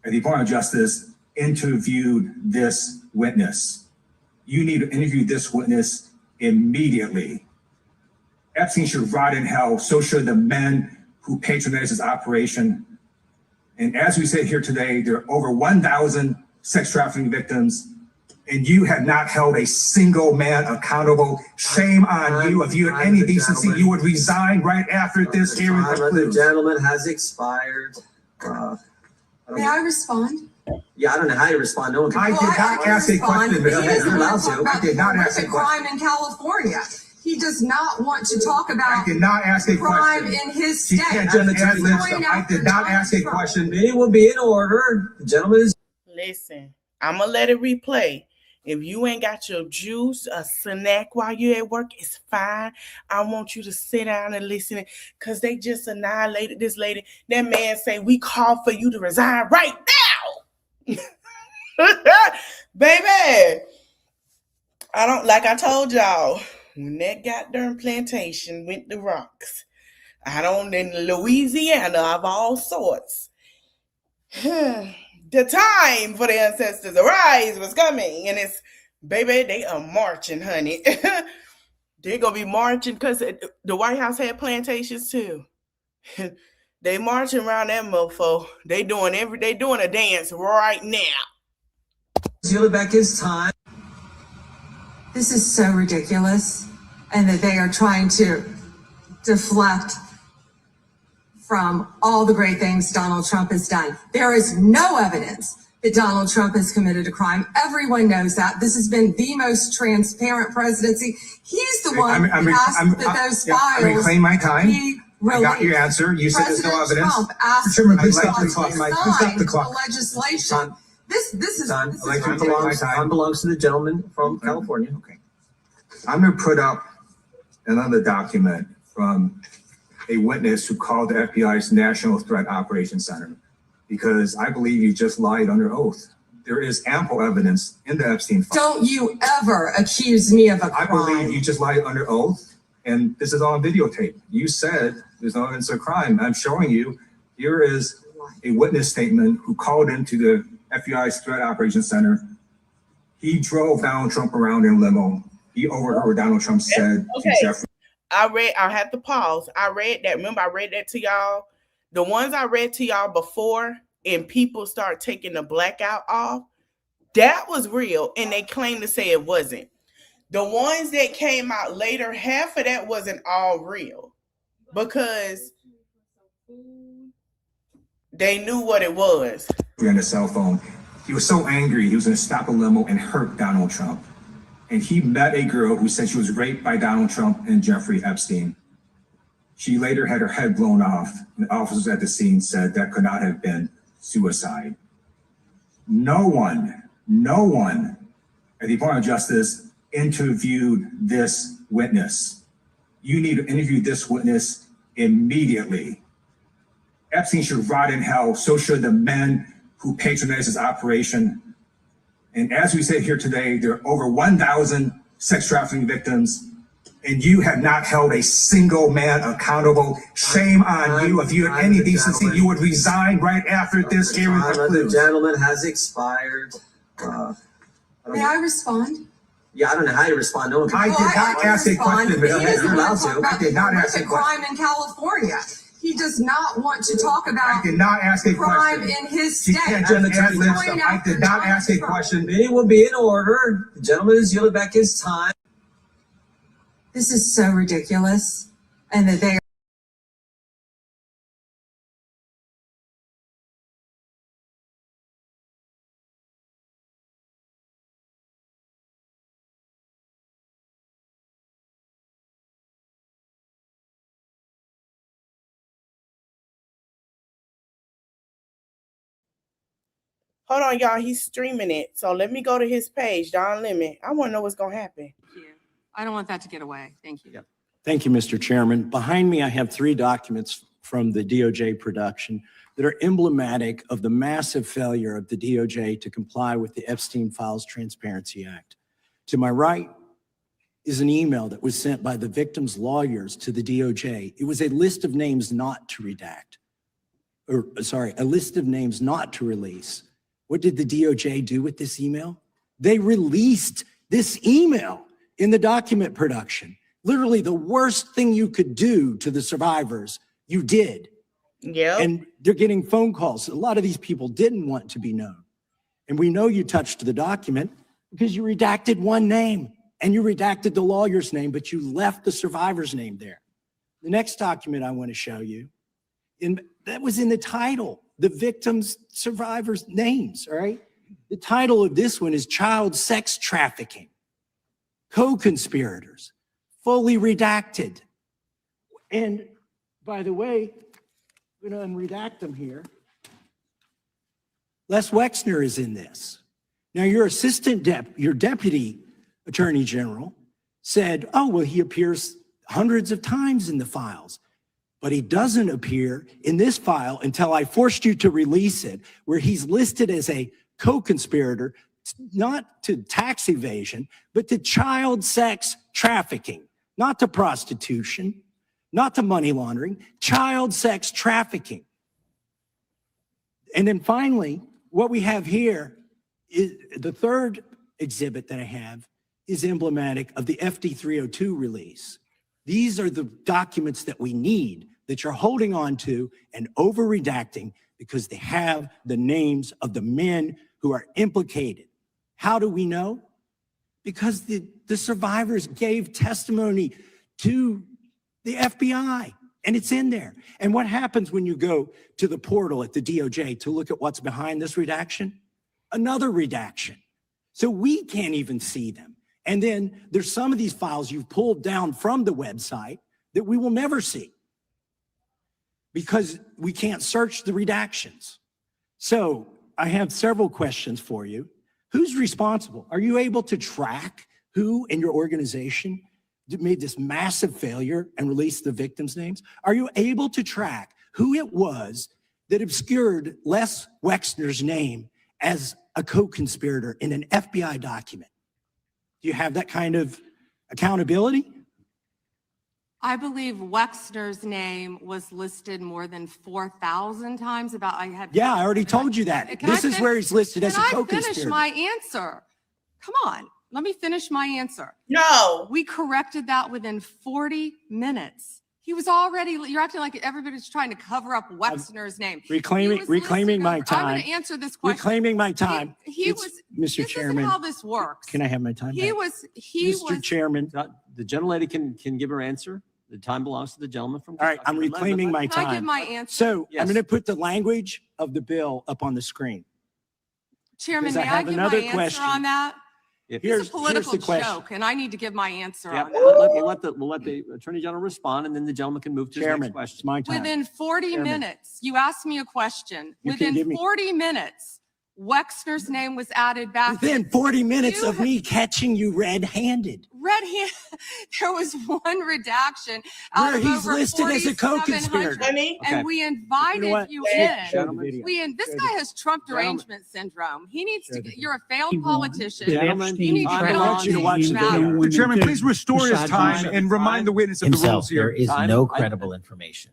at the Department of Justice interviewed this witness. You need to interview this witness immediately. Epstein should rot in hell. So should the men who patronized his operation. And as we sit here today, there are over 1,000 sex trafficking victims, and you have not held a single man accountable. Shame on you. If you had any decency, you would resign right after this hearing concludes. The gentleman has expired. May I respond? Yeah, I don't know how you respond. No one can. I did not ask a question, Ms. Mayor. You're allowed to. I did not ask a Crime question. in California. He does not want to talk about I did not ask a crime question. in his She state. can't just add lip stuff. I did not ask a question. Meeting will be in order. The gentleman is. Listen, I'm gonna let it replay. If you ain't got your juice, a snack while you're at work, it's fine. I want you to sit down and listen, because they just annihilated this lady. That man say, we call for you to resign right now. Baby, I don't, like I told y'all, when that goddamn plantation went to rocks, in Louisiana of all sorts, the time for the ancestors arise was coming, and it's, baby, they are marching, honey. They're gonna be marching because the White House had plantations too. They marching around that mofo. They doing a dance right now. Seal it back his time. This is so ridiculous, and that they are trying to deflect from all the great things Donald Trump has done. There is no evidence that Donald Trump has committed a crime. Everyone knows that. This has been the most transparent presidency. He's the one who asked that those files I reclaim my time. be I got your released. answer. You said there's no President evidence. Trump asked Chairman, the please stop White the clock. House Mike, to please stop sign the clock. the legislation. This is I'd like to ridiculous. take my Time time. belongs to the gentleman from California. Okay. I'm going to put up another document from a witness who called the FBI's National Threat Operations Center, because I believe you just lied under oath. There is ample evidence in the Epstein file. Don't you ever accuse me of a I crime. believe you just lied under oath, and this is on videotape. You said there's no evidence of crime. I'm showing you. Here is a witness statement who called into the FBI's Threat Operations Center. He drove Donald Trump around in a limo. He overheard what Donald Trump said to Jeffrey. I had to pause. I read that. Remember, I read that to y'all. The ones I read to y'all before, and people start taking the blackout off, that was real, and they claim to say it wasn't. The ones that came out later, half of that wasn't all real, because they knew what it was. On the cell phone. He was so angry, he was going to stop a limo and hurt Donald Trump. And he met a girl who said she was raped by Donald Trump and Jeffrey Epstein. She later had her head blown off, and officers at the scene said that could not have been suicide. No one at the Department of Justice interviewed this witness. You need to interview this witness immediately. Epstein should rot in hell. So should the men who patronized his operation. And as we sit here today, there are over 1,000 sex trafficking victims, and you have not held a single man accountable. Shame on you. If you had any decency, you would resign right after this hearing concludes. The gentleman has expired. May I respond? Yeah, I don't know how you respond. No one can. I did not ask a question, Ms. Mayor. You're allowed to. I did not ask a question. Crime in California. He does not want to talk about I did not ask a crime question. in his She state. can't just add lip stuff. I did not ask a question. Meeting will be in order. The gentleman has yielded back his time. This is so ridiculous, and that they Hold on, y'all. He's streaming it. So let me go to his page, Don Lemon. I want to know what's going to happen. I don't want that to get away. Thank you. Thank you, Mr. Chairman. Behind me, I have 3 documents from the DOJ production that are emblematic of the massive failure of the DOJ to comply with the Epstein Files Transparency Act. To my right is an email that was sent by the victim's lawyers to the DOJ. It was a list of names not to redact, a list of names not to release. What did the DOJ do with this email? They released This email in the document production, literally the worst thing you could do to the survivors, you did. Yeah. And they're getting phone calls. A lot of these people didn't want to be known. And we know you touched the document because you redacted one name and you redacted the lawyer's name, but you left the survivor's name there. The next document I want to show you, that was in the title, the victims' survivors' names, all right? The title of this one is Child Sex Trafficking, Co-Conspirators, fully redacted. And by the way, I'm going to unredact them here. Les Wexner is in this. Now, your your deputy attorney general said, oh, well, he appears hundreds of times in the files, but he doesn't appear in this file until I forced you to release it, where he's listed as a co-conspirator, not to tax evasion, but to child sex trafficking, not to prostitution, not to money laundering, child sex trafficking. And then finally, what we have here is the third exhibit that I have is emblematic of the FD 302 release. These are the documents that we need that you're holding on to and over redacting because they have the names of the men who are implicated. How do we know? Because the survivors gave testimony to the FBI, and it's in there. And what happens when you go to the portal at the DOJ to look at what's behind this redaction? Another redaction. So we can't even see them. And then there's some of these files you've pulled down from the website that we will never see because we can't search the redactions. So I have several questions for you. Who's responsible? Are you able to track who in your organization made this massive failure and released the victims' names? Are you able to track who it was that obscured Les Wexner's name as a co-conspirator in an FBI document? Do you have that kind of accountability? I believe Wexner's name was listed more than 4,000 times. Yeah, I already told you that. This is where he's listed as a co-conspirator. Can I finish my answer? Come on, let me finish my answer. No. We corrected that within 40 minutes. He was already, you're acting like everybody's trying to cover up Wexner's name. Reclaiming my time. I'm going to answer this question. Reclaiming my time. He was, Mr. Chairman. This is how this works. Can I have my time back? Mr. Chairman. The gentlelady can give her answer. The time belongs to the gentleman from All right, I'm reclaiming my Can I give time. my answer? So I'm going to put the language of the bill up on the screen. Chairman, Because may I I have give another my question. answer on that? Here's It's a political the question. joke, and I need to give my answer Yeah, on that. we'll let the Attorney General respond, and then the gentleman can move to his Chairman, next question. it's my time. Within 40 Chairman. minutes, you asked me a question. You can give Within me- 40 minutes, Wexner's name was added back. Within 40 minutes of me catching you red-handed. There was one redaction out Where of he's over listed as a 4,700, co-conspirator. Honey? and Okay. we invited what? you Gentlemen. in. This guy has Trump derangement syndrome. He needs to. You're a failed politician. Gentlemen, You need to time get is on up. want you to watch these the video. matters. The chairman, please restore his time and remind the witness of the himself. rules There here. is Time. no credible information.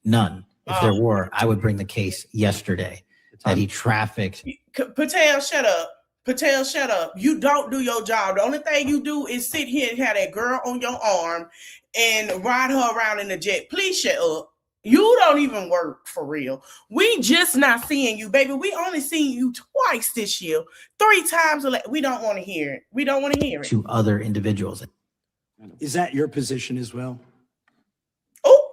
None. If there were, I would bring the case yesterday that he trafficked. Patel, shut up. Patel, shut up. You don't do your job. The only thing you do is sit here and have that girl on your arm and ride her around in the jet. Please shut up. You don't even work for real. We just not seeing you, baby. We only seen you twice this year. 3 times. We don't want to hear it. We don't want to hear it. To other individuals. Is that your position as well? Oh,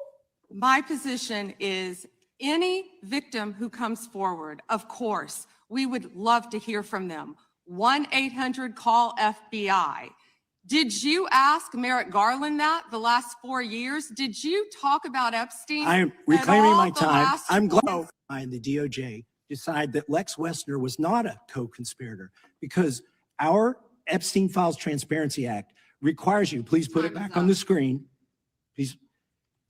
My position is any victim who comes forward, of course, we would love to hear from them. 1-800-CALL-FBI. Did you ask Merrick Garland that the last 4 years? Did you talk about Epstein? I am reclaiming all my the time. last I'm 4 glad the DOJ decide that Lex Wessner was not a co-conspirator because our Epstein Files Transparency Act requires you, please put it back on the screen, please,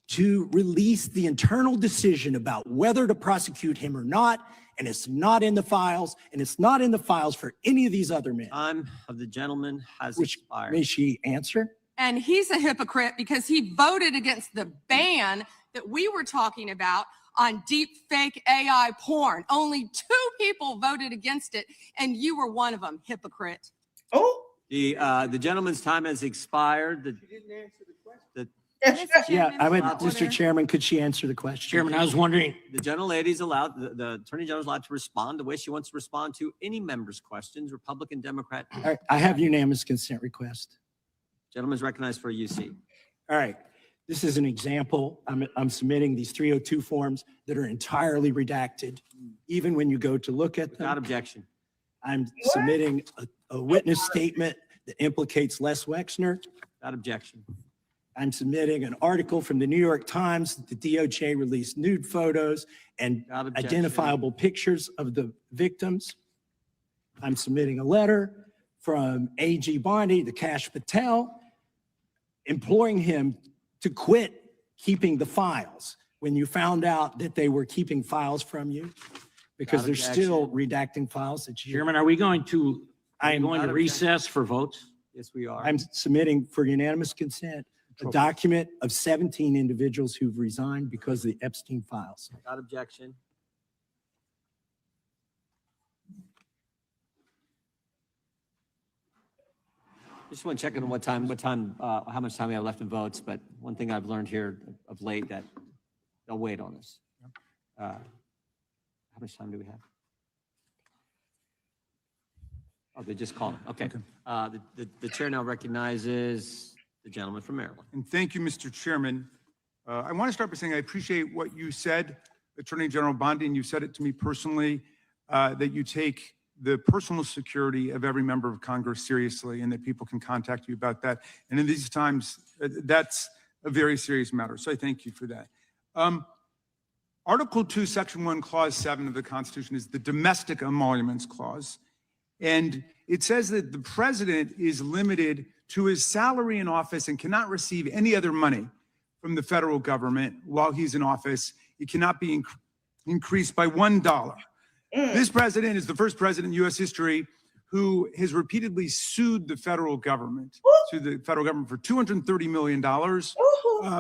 to release the internal decision about whether to prosecute him or not. And it's not in the files, and it's not in the files for any of these other men. Time of the gentleman has Which expired. may she answer? And he's a hypocrite because he voted against the ban that we were talking about on deep fake AI porn. Only 2 people voted against it, and you were one of them, hypocrite. oh. The gentleman's time has expired. Mr. Chairman, could she answer the question? Chairman, I was wondering. The gentlelady's allowed, the Attorney General's allowed to respond the way she wants to respond to any member's questions, Republican, Democrat. All right, I have unanimous consent request. Gentleman's recognized for a UC. All right, this is an example. I'm submitting these 302 forms that are entirely redacted, even when you go to look at them. Without objection. I'm submitting a witness statement that implicates Les Wexner. Without objection. I'm submitting an article from the New York Times that the DOJ released nude photos and identifiable pictures of the victims. I'm submitting a letter from AG Bondi, the Kash Patel, imploring him to quit keeping the files when you found out that they were keeping files from you, because they're still redacting files that you. Chairman, are we going to recess for votes? Yes, we are. I'm submitting for unanimous consent a document of 17 individuals who've resigned because of the Epstein files. Without objection. Just want to check on how much time we have left in votes, but one thing I've learned here of late that they'll wait on us. How much time do we have? Oh, they just called. Okay. The chair now recognizes the gentleman from Maryland. And thank you, Mr. Chairman. I want to start by saying I appreciate what you said, Attorney General Bondi, and you said it to me personally, that you take the personal security of every member of Congress seriously and that people can contact you about that. And in these times, that's a very serious matter. So I thank you for that. Article 2, Section 1, Clause 7 of the Constitution is the Domestic Emoluments Clause. And it says that the president is limited to his salary in office and cannot receive any other money from the federal government while he's in office. It cannot be increased by $1. This president is the first president in U.S. history who has repeatedly sued the federal government, for $230 million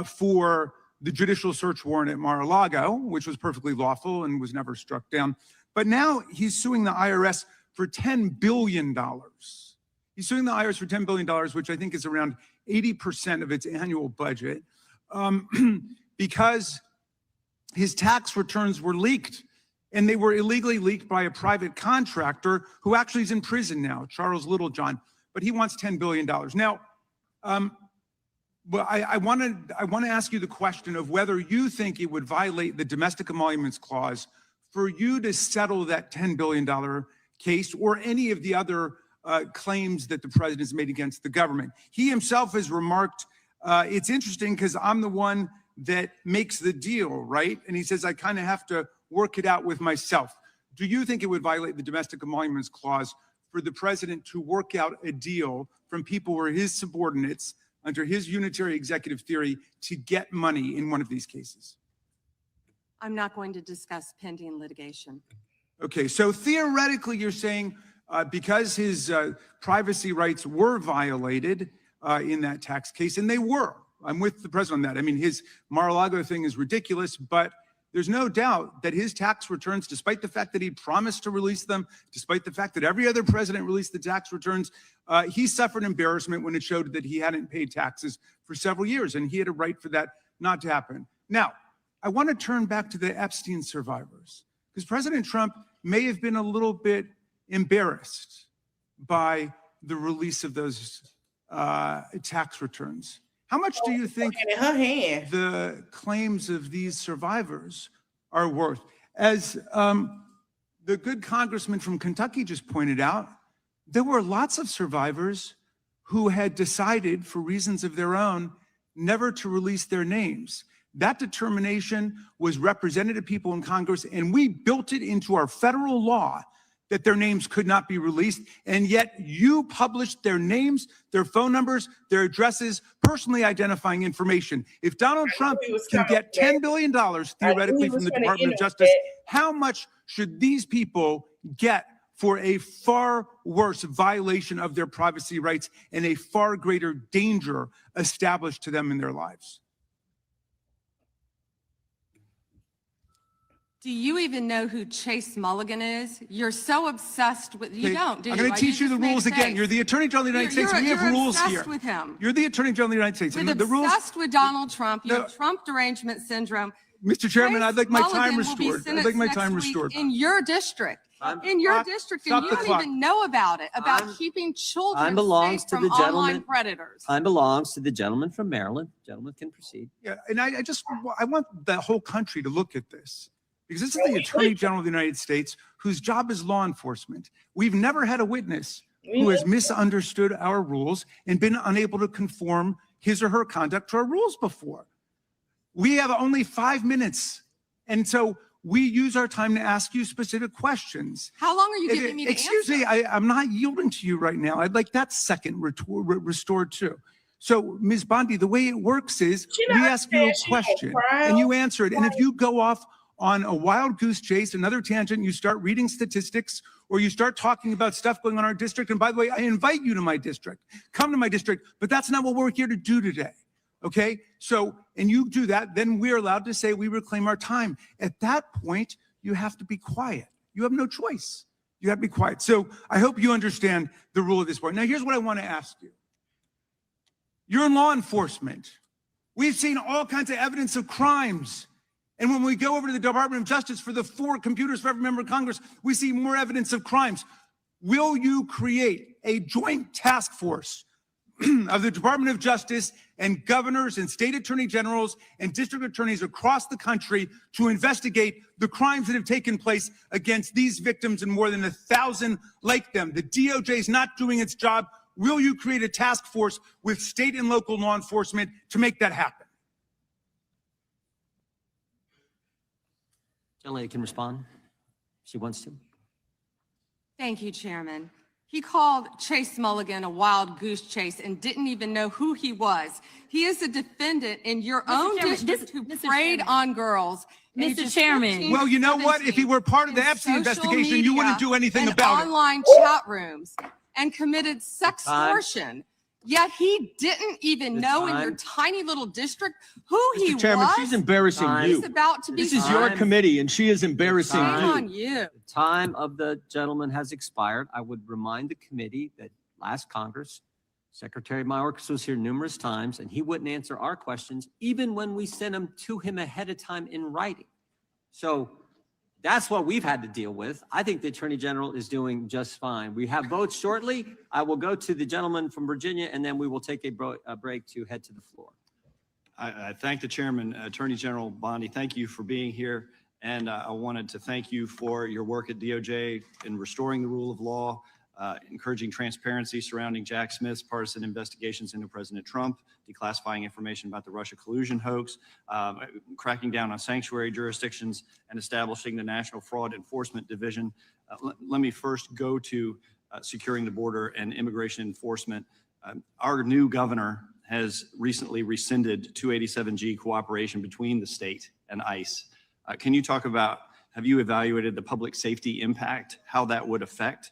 for the judicial search warrant at Mar-a-Lago, which was perfectly lawful and was never struck down. But now he's suing the IRS for $10 billion. He's suing the IRS for $10 billion, which I think is around 80% of its annual budget, because his tax returns were leaked. And they were illegally leaked by a private contractor who actually is in prison now, Charles Littlejohn, but he wants $10 billion. Now, well, I want to ask you the question of whether you think it would violate the Domestic Emoluments Clause for you to settle that $10 billion case or any of the other claims that the president has made against the government. He himself has remarked, it's interesting because I'm the one that makes the deal, right? And he says, I kind of have to work it out with myself. Do you think it would violate the Domestic Emoluments Clause for the president to work out a deal from people who are his subordinates under his unitary executive theory to get money in one of these cases? I'm not going to discuss pending litigation. Okay, so theoretically you're saying because his privacy rights were violated in that tax case, and they were. I'm with the president on that. I mean, his Mar-a-Lago thing is ridiculous, but there's no doubt that his tax returns, despite the fact that he promised to release them, despite the fact that every other president released the tax returns, he suffered embarrassment when it showed that he hadn't paid taxes for several years, and he had a right for that not to happen. Now, I want to turn back to the Epstein survivors, because President Trump may have been a little bit embarrassed by the release of those tax returns. How much do you think the claims of these survivors are worth? As the good congressman from Kentucky just pointed out, there were lots of survivors who had decided, for reasons of their own, never to release their names. That determination was represented to people in Congress, and we built it into our federal law that their names could not be released, and yet you published their names, their phone numbers, their addresses, personally identifying information. If Donald Trump can get $10 billion theoretically from the Department of Justice, how much should these people get for a far worse violation of their privacy rights and a far greater danger established to them in their lives? Do you even know who Chase Mulligan is? You're so obsessed with, you Okay, don't, do you? I'm going to teach you the just made a rules again. face. You're the Attorney General of the United States. We have You're rules obsessed here. with him. You're the Attorney General of the United States. With And the rules, obsessed with Donald Trump. You No. have Trump derangement syndrome. Mr. Chairman, Chase I'd like my time Mulligan will be restored. I'd sentenced like my next time week restored. in your district. In your district, and Stop you the don't clock. even know about it, about keeping children belongs safe to from the online gentleman. predators. Time belongs to the gentleman from Maryland. Gentleman can proceed. Yeah, and I want the whole country to look at this, because this is the Attorney General of the United States whose job is law enforcement. We've never had a witness who has misunderstood our rules and been unable to conform his or her conduct to our rules before. We have only 5 minutes, and so we use our time to ask you specific questions. How long are you giving me to Excuse answer? me, I'm not yielding to you right now. I'd like that second restored too. So, Ms. Bondi, the way it works is we ask you a question and you answer it. And if you go off on a wild goose chase, another tangent, you start reading statistics or you start talking about stuff going on in our district. And by the way, I invite you to my district. Come to my district, but that's not what we're here to do today. Okay, so, and you do that, then we're allowed to say we reclaim our time. At that point, you have to be quiet. You have no choice. You have to be quiet. So I hope you understand the rule of this board. Now, here's what I want to ask you. You're in law enforcement. We've seen all kinds of evidence of crimes. And when we go over to the Department of Justice for the 4 computers for every member of Congress, we see more evidence of crimes. Will you create a joint task force of the Department of Justice and governors and state attorney generals and district attorneys across the country to investigate the crimes that have taken place against these victims and more than 1,000 like them? The DOJ is not doing its job. Will you create a task force with state and local law enforcement to make that happen? Gentlelady can respond if she wants to. Thank you, Chairman. He called Chase Mulligan a wild goose chase and didn't even know who he was. He is a defendant in your own district who preyed on girls. Mr. Chairman. Well, you know what? If he were part of the Epstein investigation, you wouldn't do anything about it. Online chat rooms and committed sextortion. Yet he didn't even know in your tiny little district who he Mr. Chairman, was. she's embarrassing you. He's about to be This is your committee, and she is embarrassing Shame you. on you. The time of the gentleman has expired. I would remind the committee that last Congress, Secretary Mayorkas was here numerous times, and he wouldn't answer our questions, even when we sent them to him ahead of time in writing. So that's what we've had to deal with. I think the Attorney General is doing just fine. We have votes shortly. I will go to the gentleman from Virginia, and then we will take a break to head to the floor. I thank the chairman, Attorney General Bondi. Thank you for being here. And I wanted to thank you for your work at DOJ in restoring the rule of law, encouraging transparency surrounding Jack Smith's partisan investigations into President Trump, declassifying information about the Russia collusion hoax, cracking down on sanctuary jurisdictions, and establishing the National Fraud Enforcement Division. Let me first go to securing the border and immigration enforcement. Our new governor has recently rescinded 287G cooperation between the state and ICE. Can you talk about, have you evaluated the public safety impact, how that would affect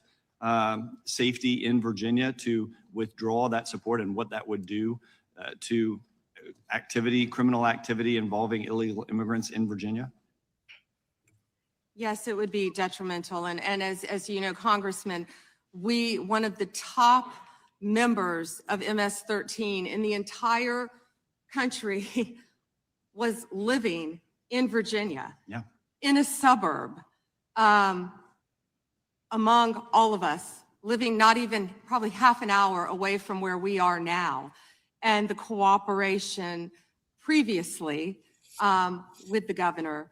safety in Virginia to withdraw that support and what that would do to criminal activity involving illegal immigrants in Virginia? Yes, it would be detrimental. And as you know, Congressman, one of the top members of MS-13 in the entire country was living in Virginia, in a suburb, among all of us, living not even probably half an hour away from where we are now. And the cooperation previously with the governor,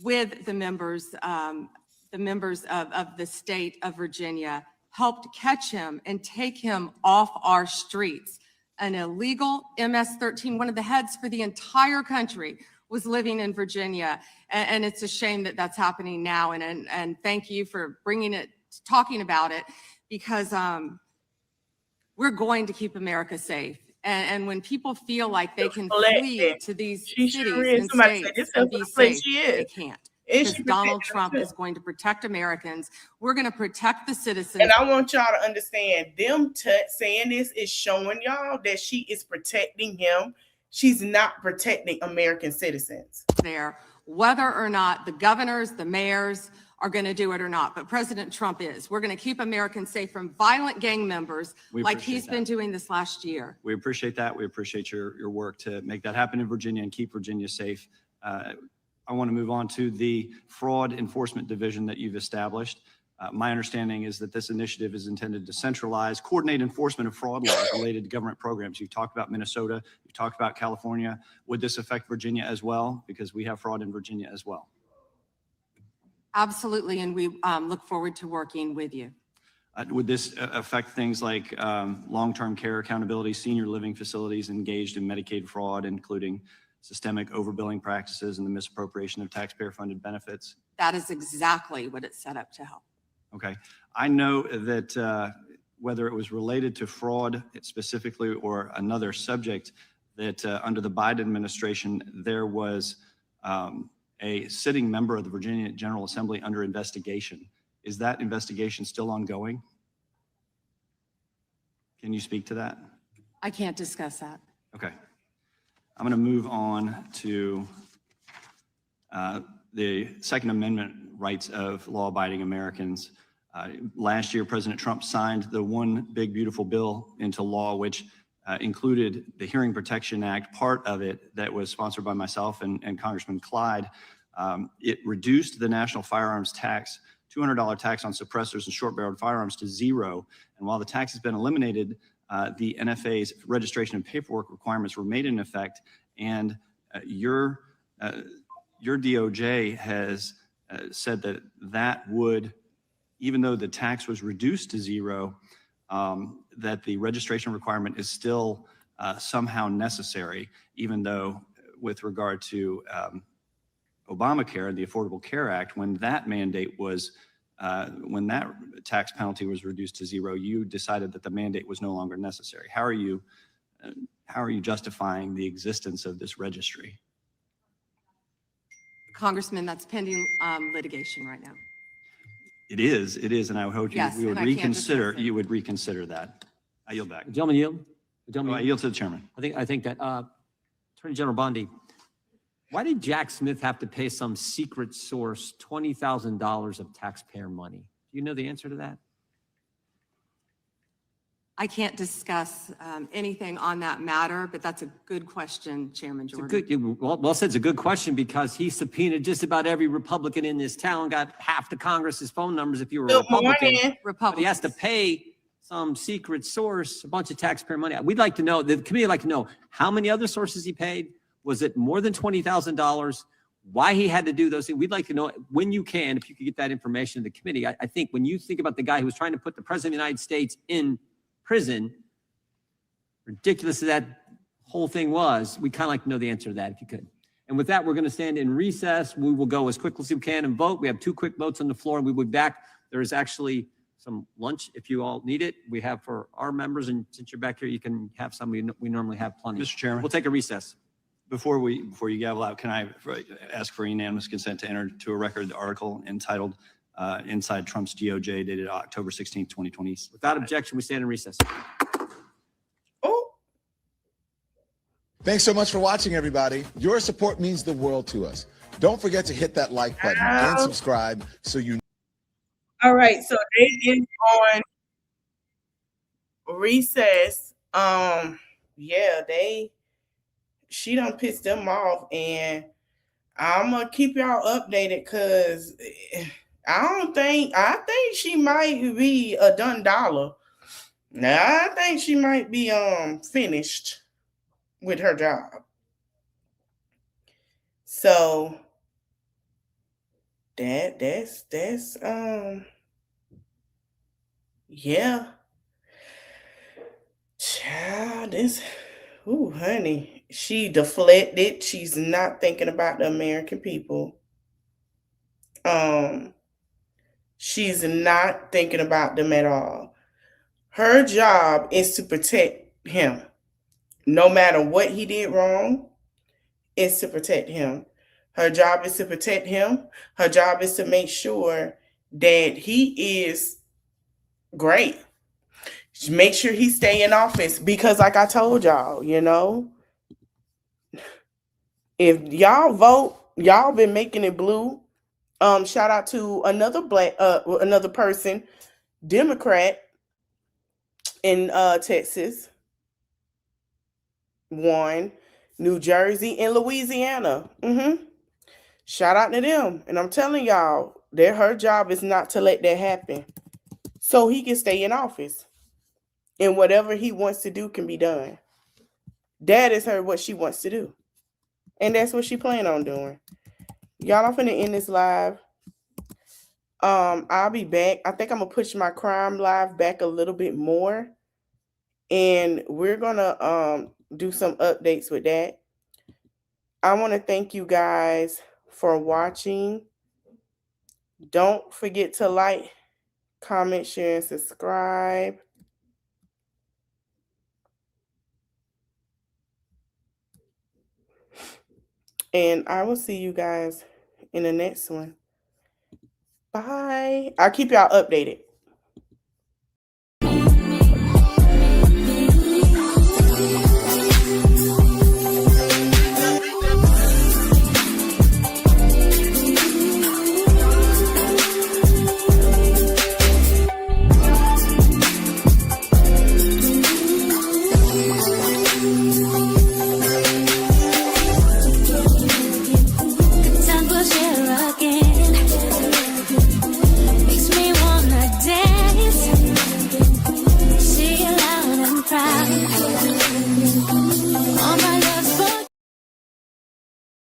with the members of the state of Virginia, helped catch him and take him off our streets. An illegal MS-13, one of the heads for the entire country, was living in Virginia. And it's a shame that that's happening now. And thank you for talking about it, because we're going to keep America safe. And when people feel like they can flee to these cities and states and be safe, they can't. Because Donald Trump is going to protect Americans. We're going to protect the citizens. And I want y'all to understand, them saying this is showing y'all that she is protecting him. She's not protecting American citizens. There, whether or not the governors, the mayors are going to do it or not, but President Trump is. We're going to keep Americans safe from violent gang members like he's been doing this last year. We appreciate that. We appreciate your work to make that happen in Virginia and keep Virginia safe. I want to move on to the fraud enforcement division that you've established. My understanding is that this initiative is intended to centralize, coordinate enforcement of fraud laws related to government programs. You've talked about Minnesota, you've talked about California. Would this affect Virginia as well? Because we have fraud in Virginia as well. Absolutely, and we look forward to working with you. Would this affect things like long-term care accountability, senior living facilities engaged in Medicaid fraud, including systemic overbilling practices and the misappropriation of taxpayer-funded benefits? That is exactly what it's set up to help. Okay. I know that whether it was related to fraud specifically or another subject, that under the Biden administration, there was a sitting member of the Virginia General Assembly under investigation. Is that investigation still ongoing? Can you speak to that? I can't discuss that. Okay. I'm going to move on to the Second Amendment rights of law-abiding Americans. Last year, President Trump signed the One Big Beautiful Bill into law, which included the Hearing Protection Act, part of it that was sponsored by myself and Congressman Clyde. It reduced the national firearms tax, $200 tax on suppressors and short-barreled firearms to zero. And while the tax has been eliminated, the NFA's registration and paperwork requirements remain in effect. And your DOJ has said that that would, even though the tax was reduced to zero, that the registration requirement is still somehow necessary, even though with regard to Obamacare and the Affordable Care Act, when that mandate was, when that tax penalty was reduced to zero, you decided that the mandate was no longer necessary. How are you justifying the existence of this registry? Congressman, that's pending litigation right now. It is, and I hope Yes, you would and I can't reconsider. discuss it. You would reconsider that. I yield back. Gentleman yield. I yield to the chairman. I think that Attorney General Bondi, why did Jack Smith have to pay some secret source $20,000 of taxpayer money? Do you know the answer to that? I can't discuss anything on that matter, but that's a good question, Chairman Jordan. Well said. It's a good question because he subpoenaed just about every Republican in this town, got half the Congress's phone numbers if you were a Republican. But he has to pay some secret source a bunch of taxpayer money. We'd like to know, the committee would like to know how many other sources he paid. Was it more than $20,000? Why he had to do those things? We'd like to know when you can, if you could get that information to the committee. I think when you think about the guy who was trying to put the President of the United States in prison, ridiculous as that whole thing was, we kind of like to know the answer to that if you could. And with that, we're going to stand in recess. We will go as quickly as we can and vote. We have 2 quick votes on the floor and we will be back. There is actually some lunch if you all need it. We have for our members, and since you're back here, you can have some. We normally have plenty. Mr. Chairman. We'll take a recess. Before you gavel out, can I ask for unanimous consent to enter to a record the article entitled Inside Trump's DOJ, dated October 16, 2020? Without objection, we stand in recess. Thanks so much for watching, everybody. Your support means the world to us. Don't forget to hit that like button and subscribe so you. All right, so they is on recess. Yeah, she done pissed them off, and I'm gonna keep y'all updated because I think she might be a done dollar. Now I think she might be finished with her job. So that's yeah. Child, honey, she deflected. She's not thinking about the American people. She's not thinking about them at all. Her job is to protect him. No matter what he did wrong, it's to protect him. Her job is to protect him. Her job is to make sure that he is great. Make sure he stay in office because, like I told y'all, If y'all vote, y'all been making it blue. Shout out to another another person, Democrat in Texas, won, New Jersey and Louisiana. Shout out to them. And I'm telling y'all, her job is not to let that happen. So he can stay in office. And whatever he wants to do can be done. That is what she wants to do. And that's what she plan on doing. Y'all, I'm finna end this live. I'll be back. I think I'm gonna push my crime live back a little bit more. And we're gonna do some updates with that. I want to thank you guys for watching. Don't forget to like, comment, share, and subscribe. And I will see you guys in the next one. Bye. I'll keep y'all updated.